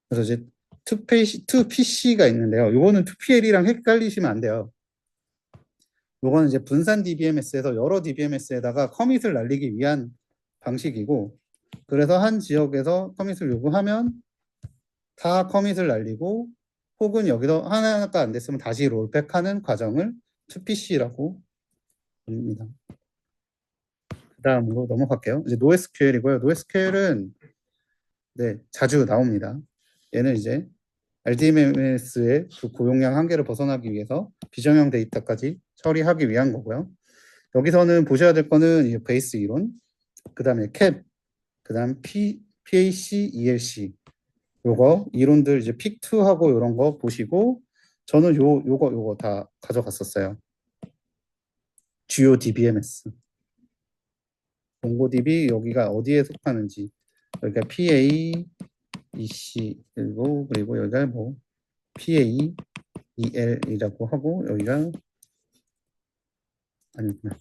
그래서 이제 2PC가 있는데요. 요거는 2PL이랑 헷갈리시면 안 돼요. 요거는 이제 분산 DBMS에서 여러 DBMS에다가 커밋을 날리기 위한 방식이고, 그래서 한 지역에서 커밋을 요구하면 다 커밋을 날리고, 혹은 여기서 하나가 안 됐으면 다시 롤백하는 과정을 2PC라고 합니다. 그 다음으로 넘어갈게요. 이제 NoSQL이고요. NoSQL은 네, 자주 나옵니다. 얘는 이제 RDMS의 그 고용량 한계를 벗어나기 위해서 비정형 데이터까지 처리하기 위한 거고요. 여기서는 보셔야 될 거는 이제 베이스 이론, 그 다음에 캡, 그 다음 PAC, ELC 요거 이론들 이제 픽2하고 이런 거 보시고, 저는 요거 다 가져갔었어요. 주요 DBMS. 몽고DB 여기가 어디에 속하는지, 여기가 PA, EC 그리고 여기가 뭐 PA, EL이라고 하고, 여기가 아니구나.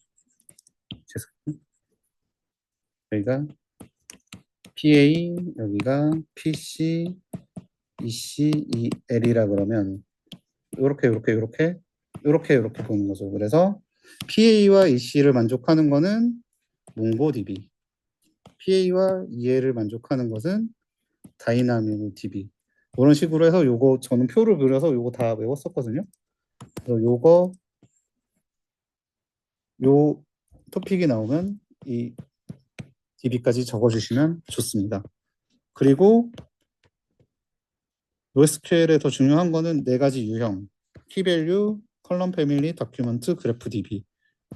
죄송합니다. 여기가 PA 여기가 PC, EC, EL이라 그러면 요렇게 보는 거죠. 그래서 PA와 EC를 만족하는 거는 몽고DB, PA와 EL을 만족하는 것은 다이나모DB. 이런 식으로 해서 요거 저는 표를 그려서 요거 다 외웠었거든요. 그래서 요 토픽이 나오면 이 DB까지 적어주시면 좋습니다. 그리고 NoSQL에 더 중요한 거는 네 가지 유형, 키밸류, 컬럼 패밀리, 다큐먼트, 그래프 DB.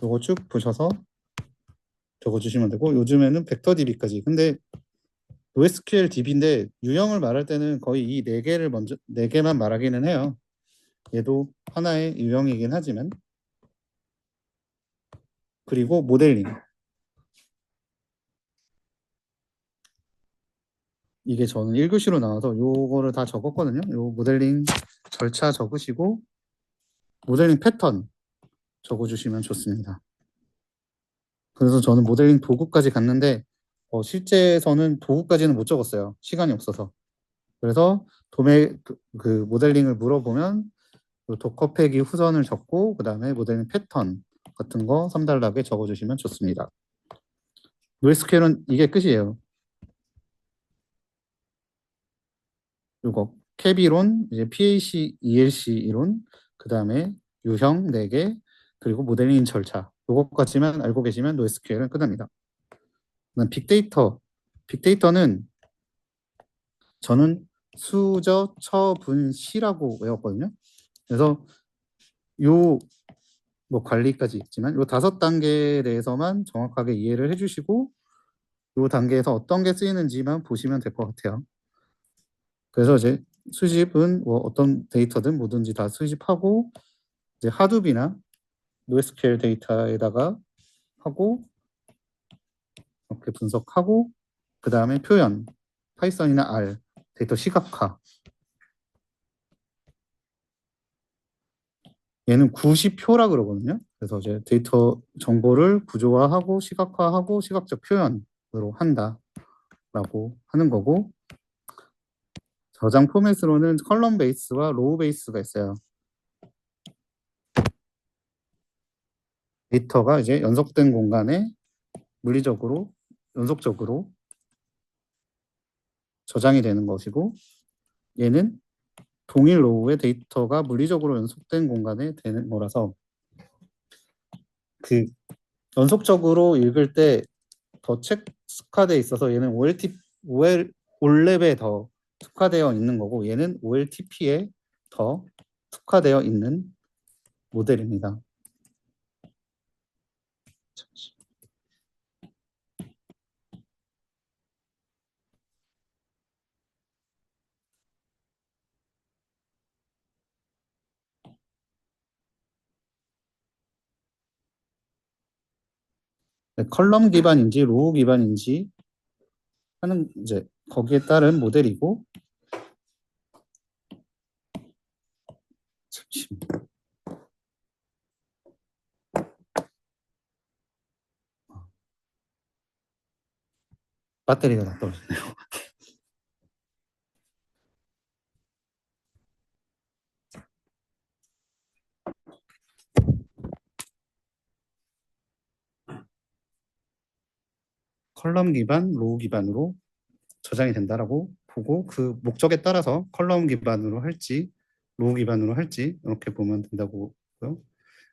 요거 쭉 보셔서 적어주시면 되고 요즘에는 벡터 DB까지. 근데 NoSQL DB인데 유형을 말할 때는 거의 이 네 개를 먼저 네 개만 말하기는 해요. 얘도 하나의 유형이긴 하지만 그리고 모델링. 이게 저는 1교시로 나와서 요거를 다 적었거든요. 요 모델링 절차 적으시고 모델링 패턴 적어주시면 좋습니다. 그래서 저는 모델링 도구까지 갔는데 실제에서는 도구까지는 못 적었어요. 시간이 없어서. 그래서 그 모델링을 물어보면 도커 패기 후전을 적고 그 다음에 모델링 패턴 같은 거 3단락에 적어주시면 좋습니다. NoSQL은 이게 끝이에요. 이거 캡 이론, 이제 PAC, ELC 이론, 그 다음에 유형 4개, 그리고 모델링 절차. 이것까지만 알고 계시면 NoSQL은 끝납니다. 그다음 빅데이터. 빅데이터는 저는 수저 처분시라고 외웠거든요. 그래서 요 뭐 관리까지 있지만 요 5단계에 대해서만 정확하게 이해를 해주시고 요 단계에서 어떤 게 쓰이는지만 보시면 될 것 같아요. 그래서 이제 수집은 뭐 어떤 데이터든 뭐든지 다 수집하고 이제 하둡이나 NoSQL 데이터에다가 하고 이렇게 분석하고 그 다음에 표현 파이썬이나 R 데이터 시각화 얘는 구시표라 그러거든요. 그래서 이제 데이터 정보를 구조화하고 시각화하고 시각적 표현으로 한다라고 하는 거고 저장 포맷으로는 컬럼 베이스와 로우 베이스가 있어요. 데이터가 이제 연속된 공간에 물리적으로 연속적으로 저장이 되는 것이고 얘는 동일 로우의 데이터가 물리적으로 연속된 공간에 되는 거라서 그 연속적으로 읽을 때 더 특화되어 있어서 얘는 OL랩에 더 특화되어 있는 거고 얘는 OLTP에 더 특화되어 있는 모델입니다. 컬럼 기반인지 로우 기반인지 하는 이제 거기에 따른 모델이고 잠시만요. 배터리가 다 떨어졌네요. 컬럼 기반, 로우 기반으로 저장이 된다라고 보고 그 목적에 따라서 컬럼 기반으로 할지 로우 기반으로 할지 이렇게 보면 된다고 보고요.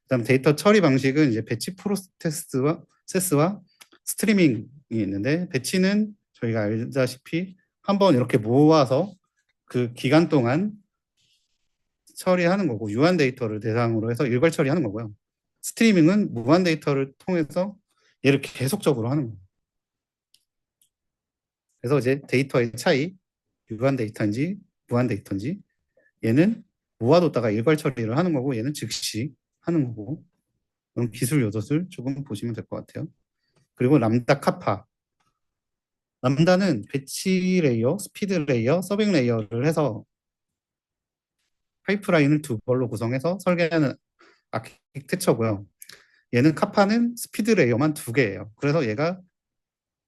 그다음 데이터 처리 방식은 이제 배치 프로세스와 스트리밍이 있는데 배치는 저희가 알다시피 한번 이렇게 모아서 그 기간 동안 처리하는 거고 유한 데이터를 대상으로 해서 일괄 처리하는 거고요. 스트리밍은 무한 데이터를 통해서 얘를 계속적으로 하는 거예요. 그래서 이제 데이터의 차이, 유한 데이터인지 무한 데이터인지 얘는 모아뒀다가 일괄 처리를 하는 거고 얘는 즉시 하는 거고 그런 기술 요소를 조금 보시면 될 것 같아요. 그리고 람다 카파. 람다는 배치 레이어, 스피드 레이어, 서빙 레이어를 해서 파이프라인을 두 벌로 구성해서 설계하는 아키텍처고요. 얘는 카파는 스피드 레이어만 두 개예요. 그래서 얘가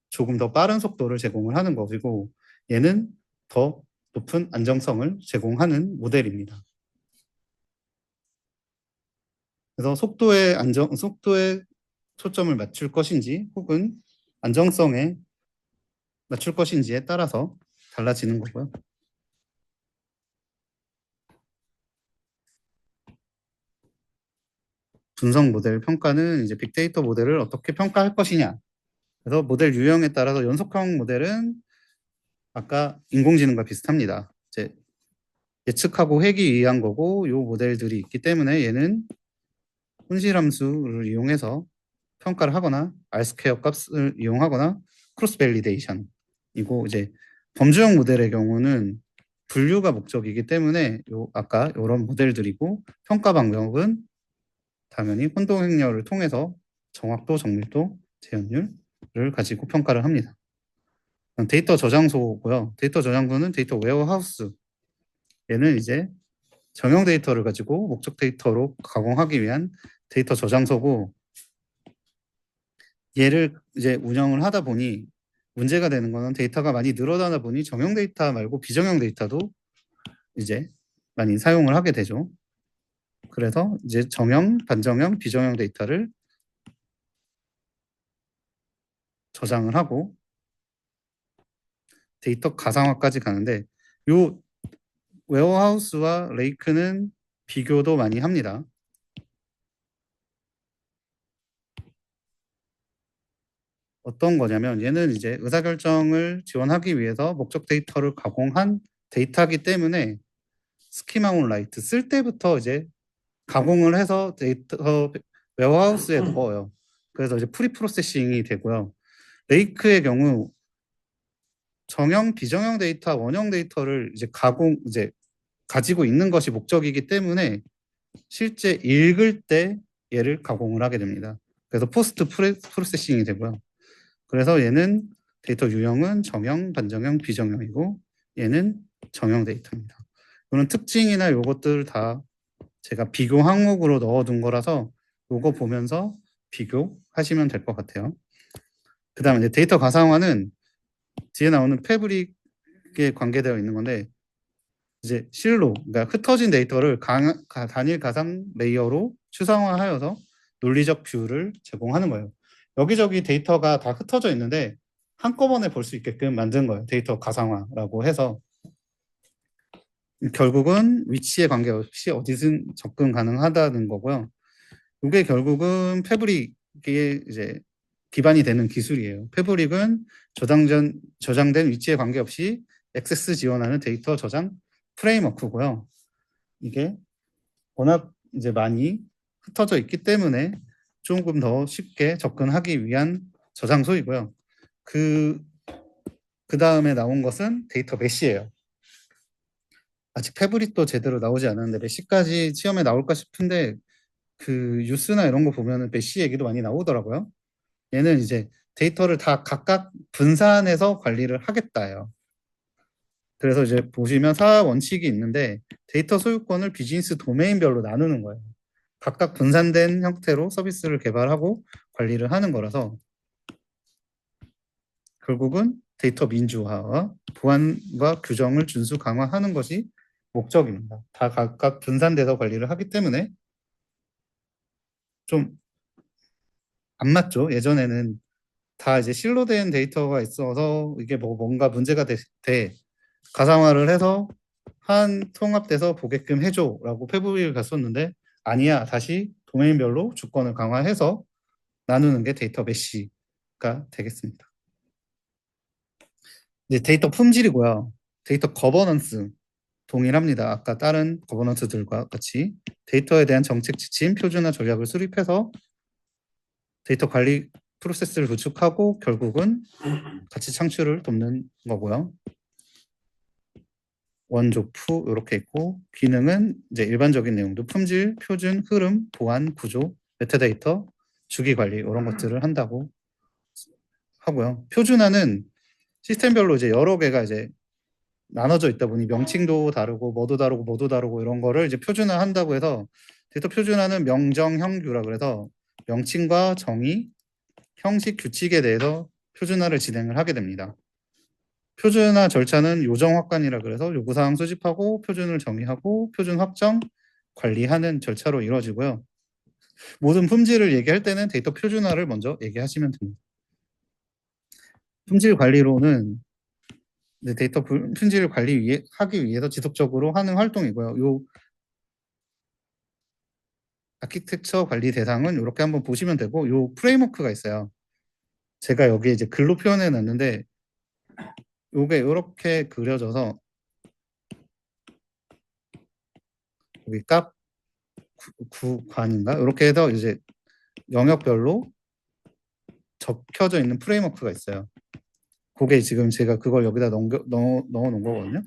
조금 더 빠른 속도를 제공을 하는 것이고 얘는 더 높은 안정성을 제공하는 모델입니다. 그래서 속도에 초점을 맞출 것인지 혹은 안정성에 맞출 것인지에 따라서 달라지는 거고요. 분석 모델 평가는 이제 빅데이터 모델을 어떻게 평가할 것이냐. 그래서 모델 유형에 따라서 연속형 모델은 아까 인공지능과 비슷합니다. 이제 예측하고 회귀 위한 거고 이 모델들이 있기 때문에 얘는 혼실함수를 이용해서 평가를 하거나 R스퀘어 값을 이용하거나 크로스 밸리데이션이고 이제 범주형 모델의 경우는 분류가 목적이기 때문에 아까 이런 모델들이고 평가 방법은 당연히 혼동 행렬을 통해서 정확도, 정밀도, 재현율을 가지고 평가를 합니다. 데이터 저장소고요. 데이터 저장소는 데이터 웨어하우스. 얘는 이제 정형 데이터를 가지고 목적 데이터로 가공하기 위한 데이터 저장소고 얘를 이제 운영을 하다 보니 문제가 되는 거는 데이터가 많이 늘어나다 보니 정형 데이터 말고 비정형 데이터도 이제 많이 사용을 하게 되죠. 그래서 이제 정형, 반정형, 비정형 데이터를 저장을 하고 데이터 가상화까지 가는데 요 웨어하우스와 레이크는 비교도 많이 합니다. 어떤 거냐면 얘는 이제 의사결정을 지원하기 위해서 목적 데이터를 가공한 데이터이기 때문에 스키마 온 라이트 쓸 때부터 이제 가공을 해서 데이터 웨어하우스에 넣어요. 그래서 이제 프리 프로세싱이 되고요. 레이크의 경우 정형, 비정형 데이터, 원형 데이터를 이제 가지고 있는 것이 목적이기 때문에 실제 읽을 때 얘를 가공을 하게 됩니다. 그래서 포스트 프로세싱이 되고요. 그래서 얘는 데이터 유형은 정형, 반정형, 비정형이고 얘는 정형 데이터입니다. 이런 특징이나 요것들 다 제가 비교 항목으로 넣어둔 거라서 요거 보면서 비교하시면 될 것 같아요. 그 다음에 이제 데이터 가상화는 뒤에 나오는 패브릭에 관계되어 있는 건데 이제 실로, 그러니까 흩어진 데이터를 단일 가상 레이어로 추상화하여서 논리적 뷰를 제공하는 거예요. 여기저기 데이터가 다 흩어져 있는데 한꺼번에 볼 수 있게끔 만든 거예요. 데이터 가상화라고 해서 결국은 위치에 관계없이 어디든 접근 가능하다는 거고요. 이게 결국은 패브릭에 이제 기반이 되는 기술이에요. 패브릭은 저장된 위치에 관계없이 액세스 지원하는 데이터 저장 프레임워크고요. 이게 워낙 이제 많이 흩어져 있기 때문에 조금 더 쉽게 접근하기 위한 저장소이고요. 그 다음에 나온 것은 데이터 메시예요. 아직 패브릭도 제대로 나오지 않았는데 메시까지 시험에 나올까 싶은데 그 뉴스나 이런 거 보면은 메시 얘기도 많이 나오더라고요. 얘는 이제 데이터를 다 각각 분산해서 관리를 하겠다요. 그래서 이제 보시면 사업 원칙이 있는데 데이터 소유권을 비즈니스 도메인별로 나누는 거예요. 각각 분산된 형태로 서비스를 개발하고 관리를 하는 거라서 결국은 데이터 민주화와 보안과 규정을 준수 강화하는 것이 목적입니다. 다 각각 분산돼서 관리를 하기 때문에 좀 안 맞죠. 예전에는 다 이제 실로된 데이터가 있어서 이게 뭔가 문제가 돼 가상화를 해서 한 통합돼서 보게끔 해줘라고 페브릭을 갔었는데 아니야, 다시 도메인별로 주권을 강화해서 나누는 게 데이터 메시가 되겠습니다. 이제 데이터 품질이고요. 데이터 거버넌스 동일합니다. 아까 다른 거버넌스들과 같이 데이터에 대한 정책 지침, 표준화 전략을 수립해서 데이터 관리 프로세스를 구축하고 결국은 가치 창출을 돕는 거고요. 원조프 이렇게 있고 기능은 이제 일반적인 내용도 품질, 표준, 흐름, 보안, 구조, 메타데이터, 주기 관리 이런 것들을 한다고 하고요. 표준화는 시스템별로 이제 여러 개가 이제 나눠져 있다 보니 명칭도 다르고 뭐도 다르고 이런 거를 이제 표준화 한다고 해서 데이터 표준화는 명정형규라 그래서 명칭과 정의, 형식, 규칙에 대해서 표준화를 진행을 하게 됩니다. 표준화 절차는 요정 확관이라 그래서 요구사항 수집하고 표준을 정의하고 표준 확정, 관리하는 절차로 이루어지고요. 모든 품질을 얘기할 때는 데이터 표준화를 먼저 얘기하시면 됩니다. 품질 관리로는 데이터 품질을 하기 위해서 지속적으로 하는 활동이고요. 요 아키텍처 관리 대상은 이렇게 한번 보시면 되고, 요 프레임워크가 있어요. 제가 여기 이제 글로 표현해 놨는데, 요게 이렇게 그려져서 여기 값 구관인가 이렇게 해서 이제 영역별로 적혀져 있는 프레임워크가 있어요. 그게 지금 제가 그걸 여기다 넣어 놓은 거거든요.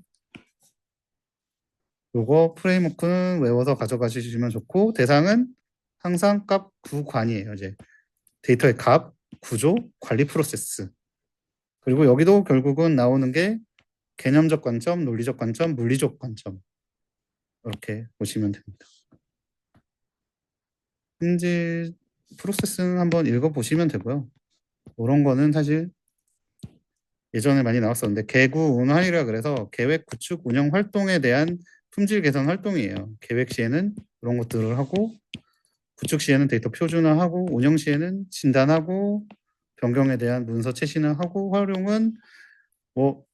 요거 프레임워크는 외워서 가져가시면 좋고, 대상은 항상 값 구관이에요. 이제 데이터의 값, 구조, 관리 프로세스. 그리고 여기도 결국은 나오는 게 개념적 관점, 논리적 관점, 물리적 관점. 이렇게 보시면 됩니다. 품질 프로세스는 한번 읽어보시면 되고요. 이런 거는 사실 예전에 많이 나왔었는데, 개구 운환이라 그래서 계획, 구축, 운영 활동에 대한 품질 개선 활동이에요. 계획 시에는 이런 것들을 하고, 구축 시에는 데이터 표준화하고, 운영 시에는 진단하고, 변경에 대한 문서 채신을 하고, 활용은 뭐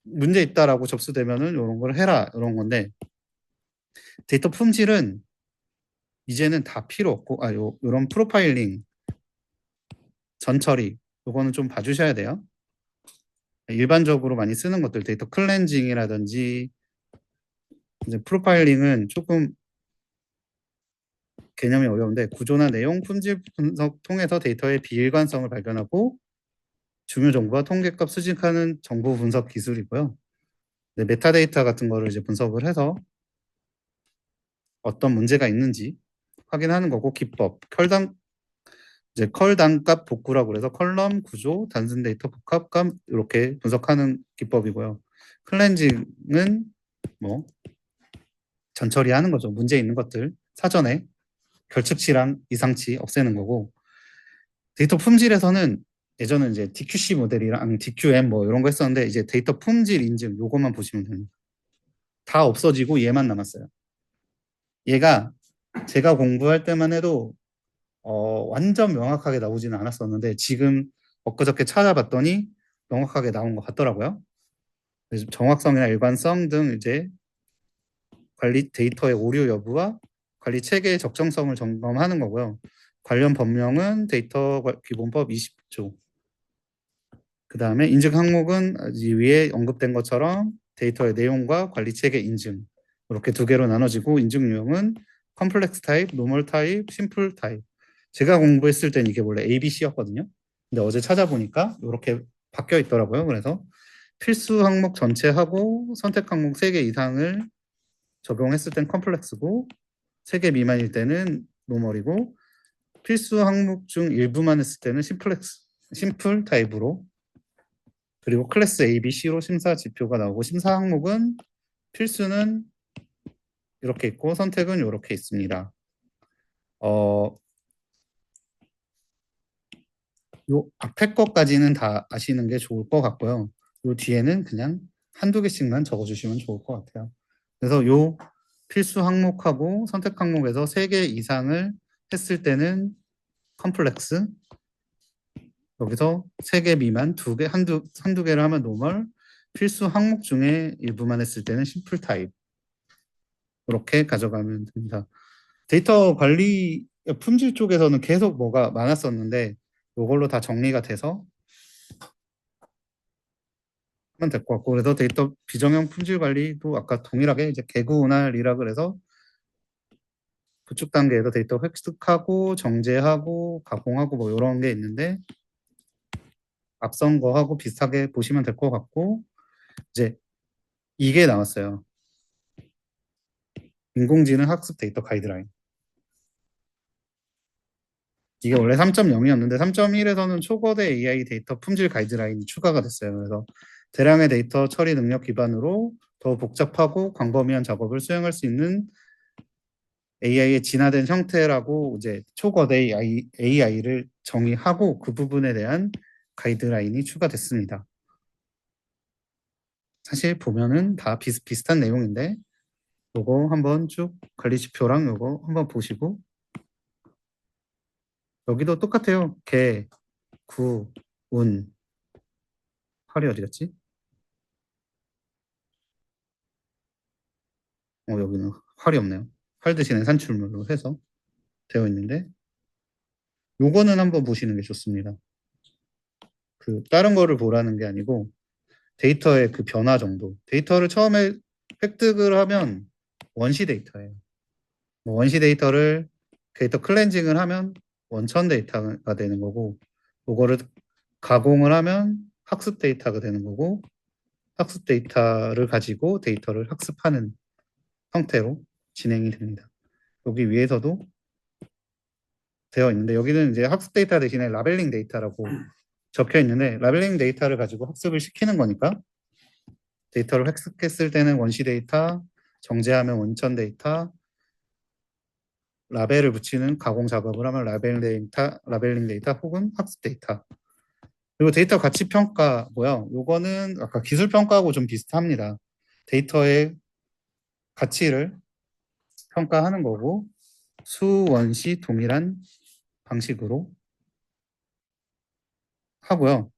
문제 있다라고 접수되면은 이런 걸 해라 이런 건데, 데이터 품질은 이제는 다 필요 없고, 이런 프로파일링, 전처리 요거는 좀 봐주셔야 돼요. 일반적으로 많이 쓰는 것들, 데이터 클렌징이라든지 이제 프로파일링은 조금 개념이 어려운데, 구조나 내용, 품질 분석 통해서 데이터의 비일관성을 발견하고 중요 정보와 통계값 수집하는 정보 분석 기술이고요. 메타데이터 같은 거를 이제 분석을 해서 어떤 문제가 있는지 확인하는 거고, 기법, 이제 컬 단값 복구라고 그래서 컬럼, 구조, 단순 데이터 복합값 이렇게 분석하는 기법이고요. 클렌징은 뭐 전처리하는 거죠. 문제 있는 것들 사전에 결측치랑 이상치 없애는 거고, 데이터 품질에서는 예전에 이제 DQC 모델이랑 DQM 뭐 이런 거 했었는데, 이제 데이터 품질 인증 요것만 보시면 됩니다. 다 없어지고 얘만 남았어요. 얘가 제가 공부할 때만 해도 완전 명확하게 나오지는 않았었는데, 지금 엊그저께 찾아봤더니 명확하게 나온 것 같더라고요. 그래서 정확성이나 일관성 등 이제 관리 데이터의 오류 여부와 관리 체계의 적정성을 점검하는 거고요. 관련 법령은 데이터 기본법 20조. 그 다음에 인증 항목은 위에 언급된 것처럼 데이터의 내용과 관리 체계 인증 이렇게 두 개로 나눠지고, 인증 유형은 컴플렉스 타입, 노멀 타입, 심플 타입. 제가 공부했을 땐 이게 원래 ABC였거든요. 근데 어제 찾아보니까 이렇게 바뀌어 있더라고요. 그래서 필수 항목 전체하고 선택 항목 3개 이상을 적용했을 땐 컴플렉스고, 3개 미만일 때는 노멀이고, 필수 항목 중 일부만 했을 때는 심플 타입으로, 그리고 클래스 A, B, C로 심사 지표가 나오고, 심사 항목은 필수는 이렇게 있고 선택은 이렇게 있습니다. 요 앞에 것까지는 다 아시는 게 좋을 것 같고요. 요 뒤에는 그냥 한두 개씩만 적어주시면 좋을 것 같아요. 그래서 요 필수 항목하고 선택 항목에서 3개 이상을 했을 때는 컴플렉스, 여기서 3개 미만 한두 개를 하면 노멀, 필수 항목 중에 일부만 했을 때는 심플 타입. 이렇게 가져가면 됩니다. 데이터 관리 품질 쪽에서는 계속 뭐가 많았었는데, 이걸로 다 정리가 돼서 하면 될 것 같고, 그래서 데이터 비정형 품질 관리도 아까 동일하게 이제 개구 운할이라 그래서 구축 단계에서 데이터 획득하고 정제하고 가공하고 뭐 이런 게 있는데, 앞선 거하고 비슷하게 보시면 될 것 같고, 이제 이게 나왔어요. 인공지능 학습 데이터 가이드라인. 이게 원래 3.0이었는데 3.1에서는 초거대 AI 데이터 품질 가이드라인이 추가가 됐어요. 그래서 대량의 데이터 처리 능력 기반으로 더 복잡하고 광범위한 작업을 수행할 수 있는 AI의 진화된 형태라고 이제 초거대 AI를 정의하고, 그 부분에 대한 가이드라인이 추가됐습니다. 사실 보면은 다 비슷비슷한 내용인데 요거 한번 쭉 관리지표랑 요거 한번 보시고 여기도 똑같아요. 개, 구, 운, 활이 어디 갔지? 여기는 활이 없네요. 활 대신에 산출물로 해서 되어 있는데 요거는 한번 보시는 게 좋습니다. 그 다른 거를 보라는 게 아니고 데이터의 그 변화 정도. 데이터를 처음에 획득을 하면 원시 데이터예요. 뭐 원시 데이터를 데이터 클렌징을 하면 원천 데이터가 되는 거고, 그거를 가공을 하면 학습 데이터가 되는 거고, 학습 데이터를 가지고 데이터를 학습하는 형태로 진행이 됩니다. 여기 위에서도 되어 있는데 여기는 이제 학습 데이터 대신에 라벨링 데이터라고 적혀 있는데 라벨링 데이터를 가지고 학습을 시키는 거니까 데이터를 획득했을 때는 원시 데이터, 정제하면 원천 데이터, 라벨을 붙이는 가공 작업을 하면 라벨링 데이터 혹은 학습 데이터. 그리고 데이터 가치 평가고요. 요거는 아까 기술 평가하고 좀 비슷합니다. 데이터의 가치를 평가하는 거고 수, 원시 동일한 방식으로 하고요.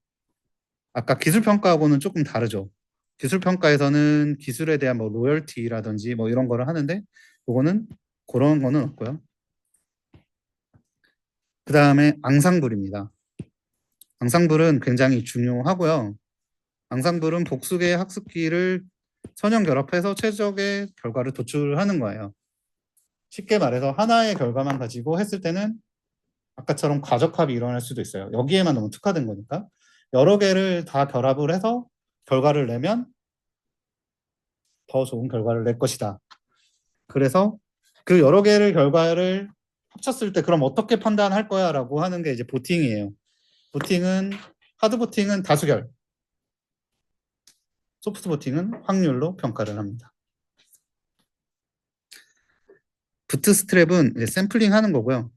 아까 기술 평가하고는 조금 다르죠. 기술 평가에서는 기술에 대한 뭐 로열티라든지 뭐 이런 거를 하는데 요거는 그런 거는 없고요. 그 다음에 앙상블입니다. 앙상블은 굉장히 중요하고요. 앙상블은 복수계의 학습기를 선형 결합해서 최적의 결과를 도출하는 거예요. 쉽게 말해서 하나의 결과만 가지고 했을 때는 아까처럼 과적합이 일어날 수도 있어요. 여기에만 너무 특화된 거니까. 여러 개를 다 결합을 해서 결과를 내면 더 좋은 결과를 낼 것이다. 그래서 그 여러 개를 결과를 합쳤을 때 그럼 어떻게 판단할 거야 라고 하는 게 이제 보팅이에요. 보팅은 하드 보팅은 다수결, 소프트 보팅은 확률로 평가를 합니다. 부트스트랩은 이제 샘플링 하는 거고요.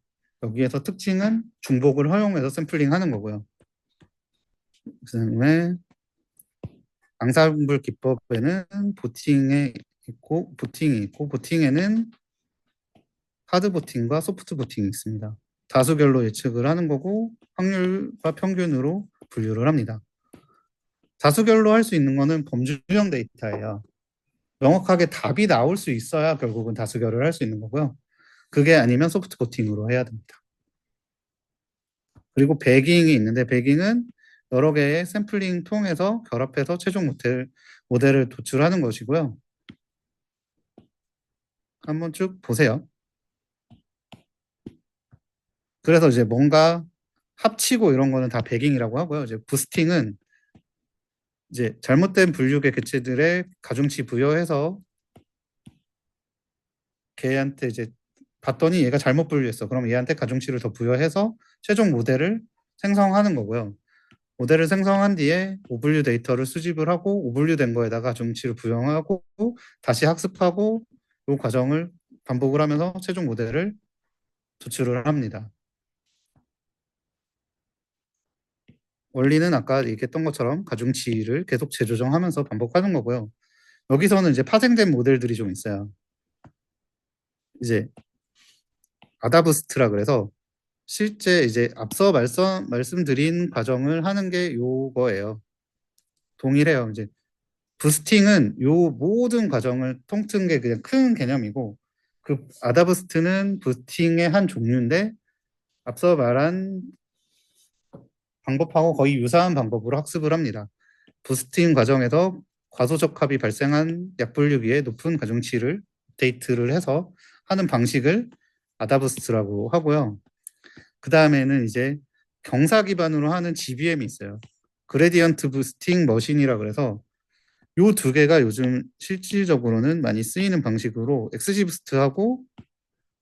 여기에서 특징은 중복을 허용해서 샘플링 하는 거고요. 그다음에 앙상블 기법에는 보팅이 있고 보팅에는 하드 보팅과 소프트 보팅이 있습니다. 다수결로 예측을 하는 거고 확률과 평균으로 분류를 합니다. 다수결로 할 수 있는 거는 범주형 데이터예요. 명확하게 답이 나올 수 있어야 결국은 다수결을 할 수 있는 거고요. 그게 아니면 소프트 코팅으로 해야 됩니다. 그리고 배깅이 있는데 배깅은 여러 개의 샘플링 통해서 결합해서 최종 모델을 도출하는 것이고요. 한번 쭉 보세요. 그래서 이제 뭔가 합치고 이런 거는 다 배깅이라고 하고요. 이제 부스팅은 이제 잘못된 분류계 개체들의 가중치 부여해서 걔한테 이제 봤더니 얘가 잘못 분류했어. 그럼 얘한테 가중치를 더 부여해서 최종 모델을 생성하는 거고요. 모델을 생성한 뒤에 오분류 데이터를 수집을 하고 오분류된 거에다가 가중치를 부여하고 다시 학습하고 이 과정을 반복을 하면서 최종 모델을 도출을 합니다. 원리는 아까 얘기했던 것처럼 가중치를 계속 재조정하면서 반복하는 거고요. 여기서는 이제 파생된 모델들이 좀 있어요. 이제 아다부스트라 그래서 실제 이제 앞서 말씀드린 과정을 하는 게 요거예요. 동일해요. 이제 부스팅은 요 모든 과정을 통틀은 게 그냥 큰 개념이고 그 아다부스트는 부스팅의 한 종류인데 앞서 말한 방법하고 거의 유사한 방법으로 학습을 합니다. 부스팅 과정에서 과소적합이 발생한 약분류기에 높은 가중치를 데이트를 해서 하는 방식을 아다부스트라고 하고요. 그 다음에는 이제 경사 기반으로 하는 GBM이 있어요. 그레디언트 부스팅 머신이라 그래서 요 두 개가 요즘 실질적으로는 많이 쓰이는 방식으로 XGBoost하고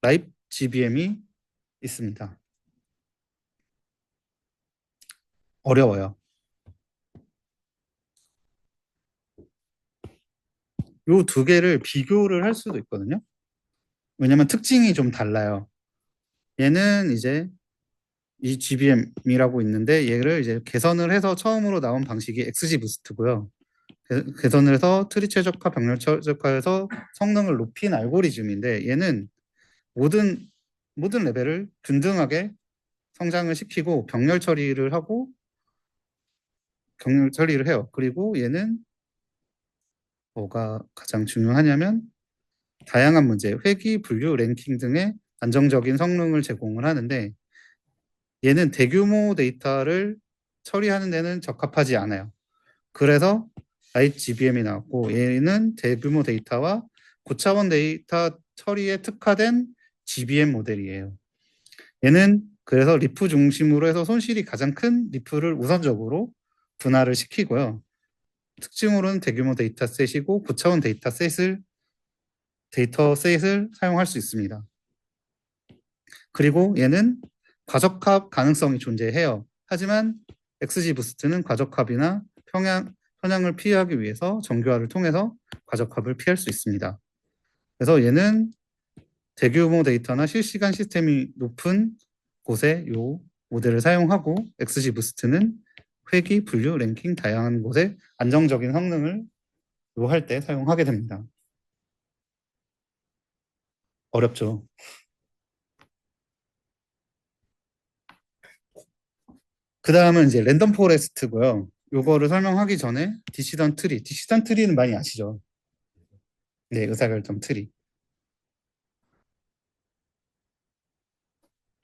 라이프 GBM이 있습니다. 어려워요. 요 두 개를 비교를 할 수도 있거든요. 왜냐면 특징이 좀 달라요. 얘는 이제 이 GBM이라고 있는데 얘를 이제 개선을 해서 처음으로 나온 방식이 XG 부스트고요. 개선을 해서 트리 최적화, 병렬 최적화해서 성능을 높인 알고리즘인데 얘는 모든 레벨을 균등하게 성장을 시키고 병렬 처리를 해요. 그리고 얘는 뭐가 가장 중요하냐면 다양한 문제, 회귀, 분류, 랭킹 등의 안정적인 성능을 제공을 하는데 얘는 대규모 데이터를 처리하는 데는 적합하지 않아요. 그래서 IGBM이 나왔고 얘는 대규모 데이터와 고차원 데이터 처리에 특화된 GBM 모델이에요. 얘는 그래서 리프 중심으로 해서 손실이 가장 큰 리프를 우선적으로 분할을 시키고요. 특징으로는 대규모 데이터셋이고 고차원 데이터셋을 사용할 수 있습니다. 그리고 얘는 과적합 가능성이 존재해요. 하지만 XG 부스트는 과적합이나 편향을 피하기 위해서 정교화를 통해서 과적합을 피할 수 있습니다. 그래서 얘는 대규모 데이터나 실시간 시스템이 높은 곳에 이 모델을 사용하고 XG 부스트는 회귀, 분류, 랭킹 다양한 곳에 안정적인 성능을 요할 때 사용하게 됩니다. 어렵죠. 그 다음은 이제 랜덤 포레스트고요. 요거를 설명하기 전에 디시전 트리는 많이 아시죠? 네, 의사결정 트리.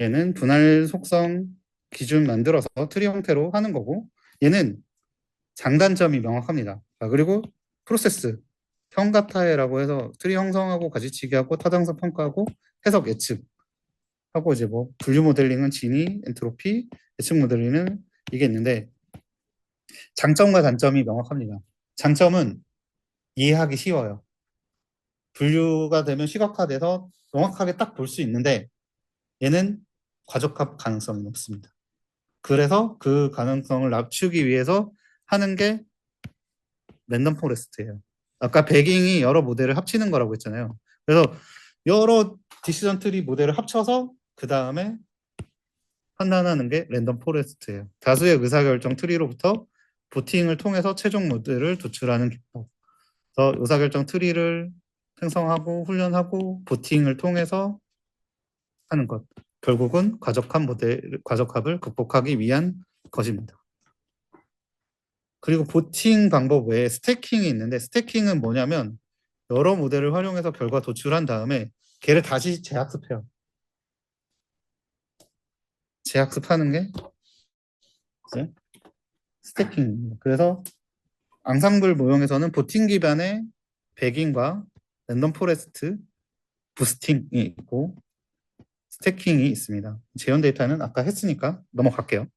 얘는 분할 속성 기준 만들어서 트리 형태로 하는 거고 얘는 장단점이 명확합니다. 그리고 프로세스 형가타해라고 해서 트리 형성하고 가지치기하고 타당성 평가하고 해석 예측하고 이제 뭐 분류 모델링은 진위, 엔트로피, 예측 모델링은 이게 있는데 장점과 단점이 명확합니다. 장점은 이해하기 쉬워요. 분류가 되면 시각화돼서 명확하게 딱 볼 수 있는데 얘는 과적합 가능성이 높습니다. 그래서 그 가능성을 낮추기 위해서 하는 게 랜덤 포레스트예요. 아까 배깅이 여러 모델을 합치는 거라고 했잖아요. 그래서 여러 디시전 트리 모델을 합쳐서 그 다음에 판단하는 게 랜덤 포레스트예요. 다수의 의사결정 트리로부터 보팅을 통해서 최종 모델을 도출하는 기법. 그래서 의사결정 트리를 생성하고 훈련하고 보팅을 통해서 하는 것. 결국은 과적합을 극복하기 위한 것입니다. 그리고 보팅 방법 외에 스태킹이 있는데 스태킹은 뭐냐면 여러 모델을 활용해서 결과 도출한 다음에 걔를 다시 재학습해요. 재학습하는 게 이제 스태킹입니다. 그래서 앙상블 모형에서는 보팅 기반의 배깅과 랜덤 포레스트, 부스팅이 있고 스태킹이 있습니다. 재현 데이터는 아까 했으니까 넘어갈게요.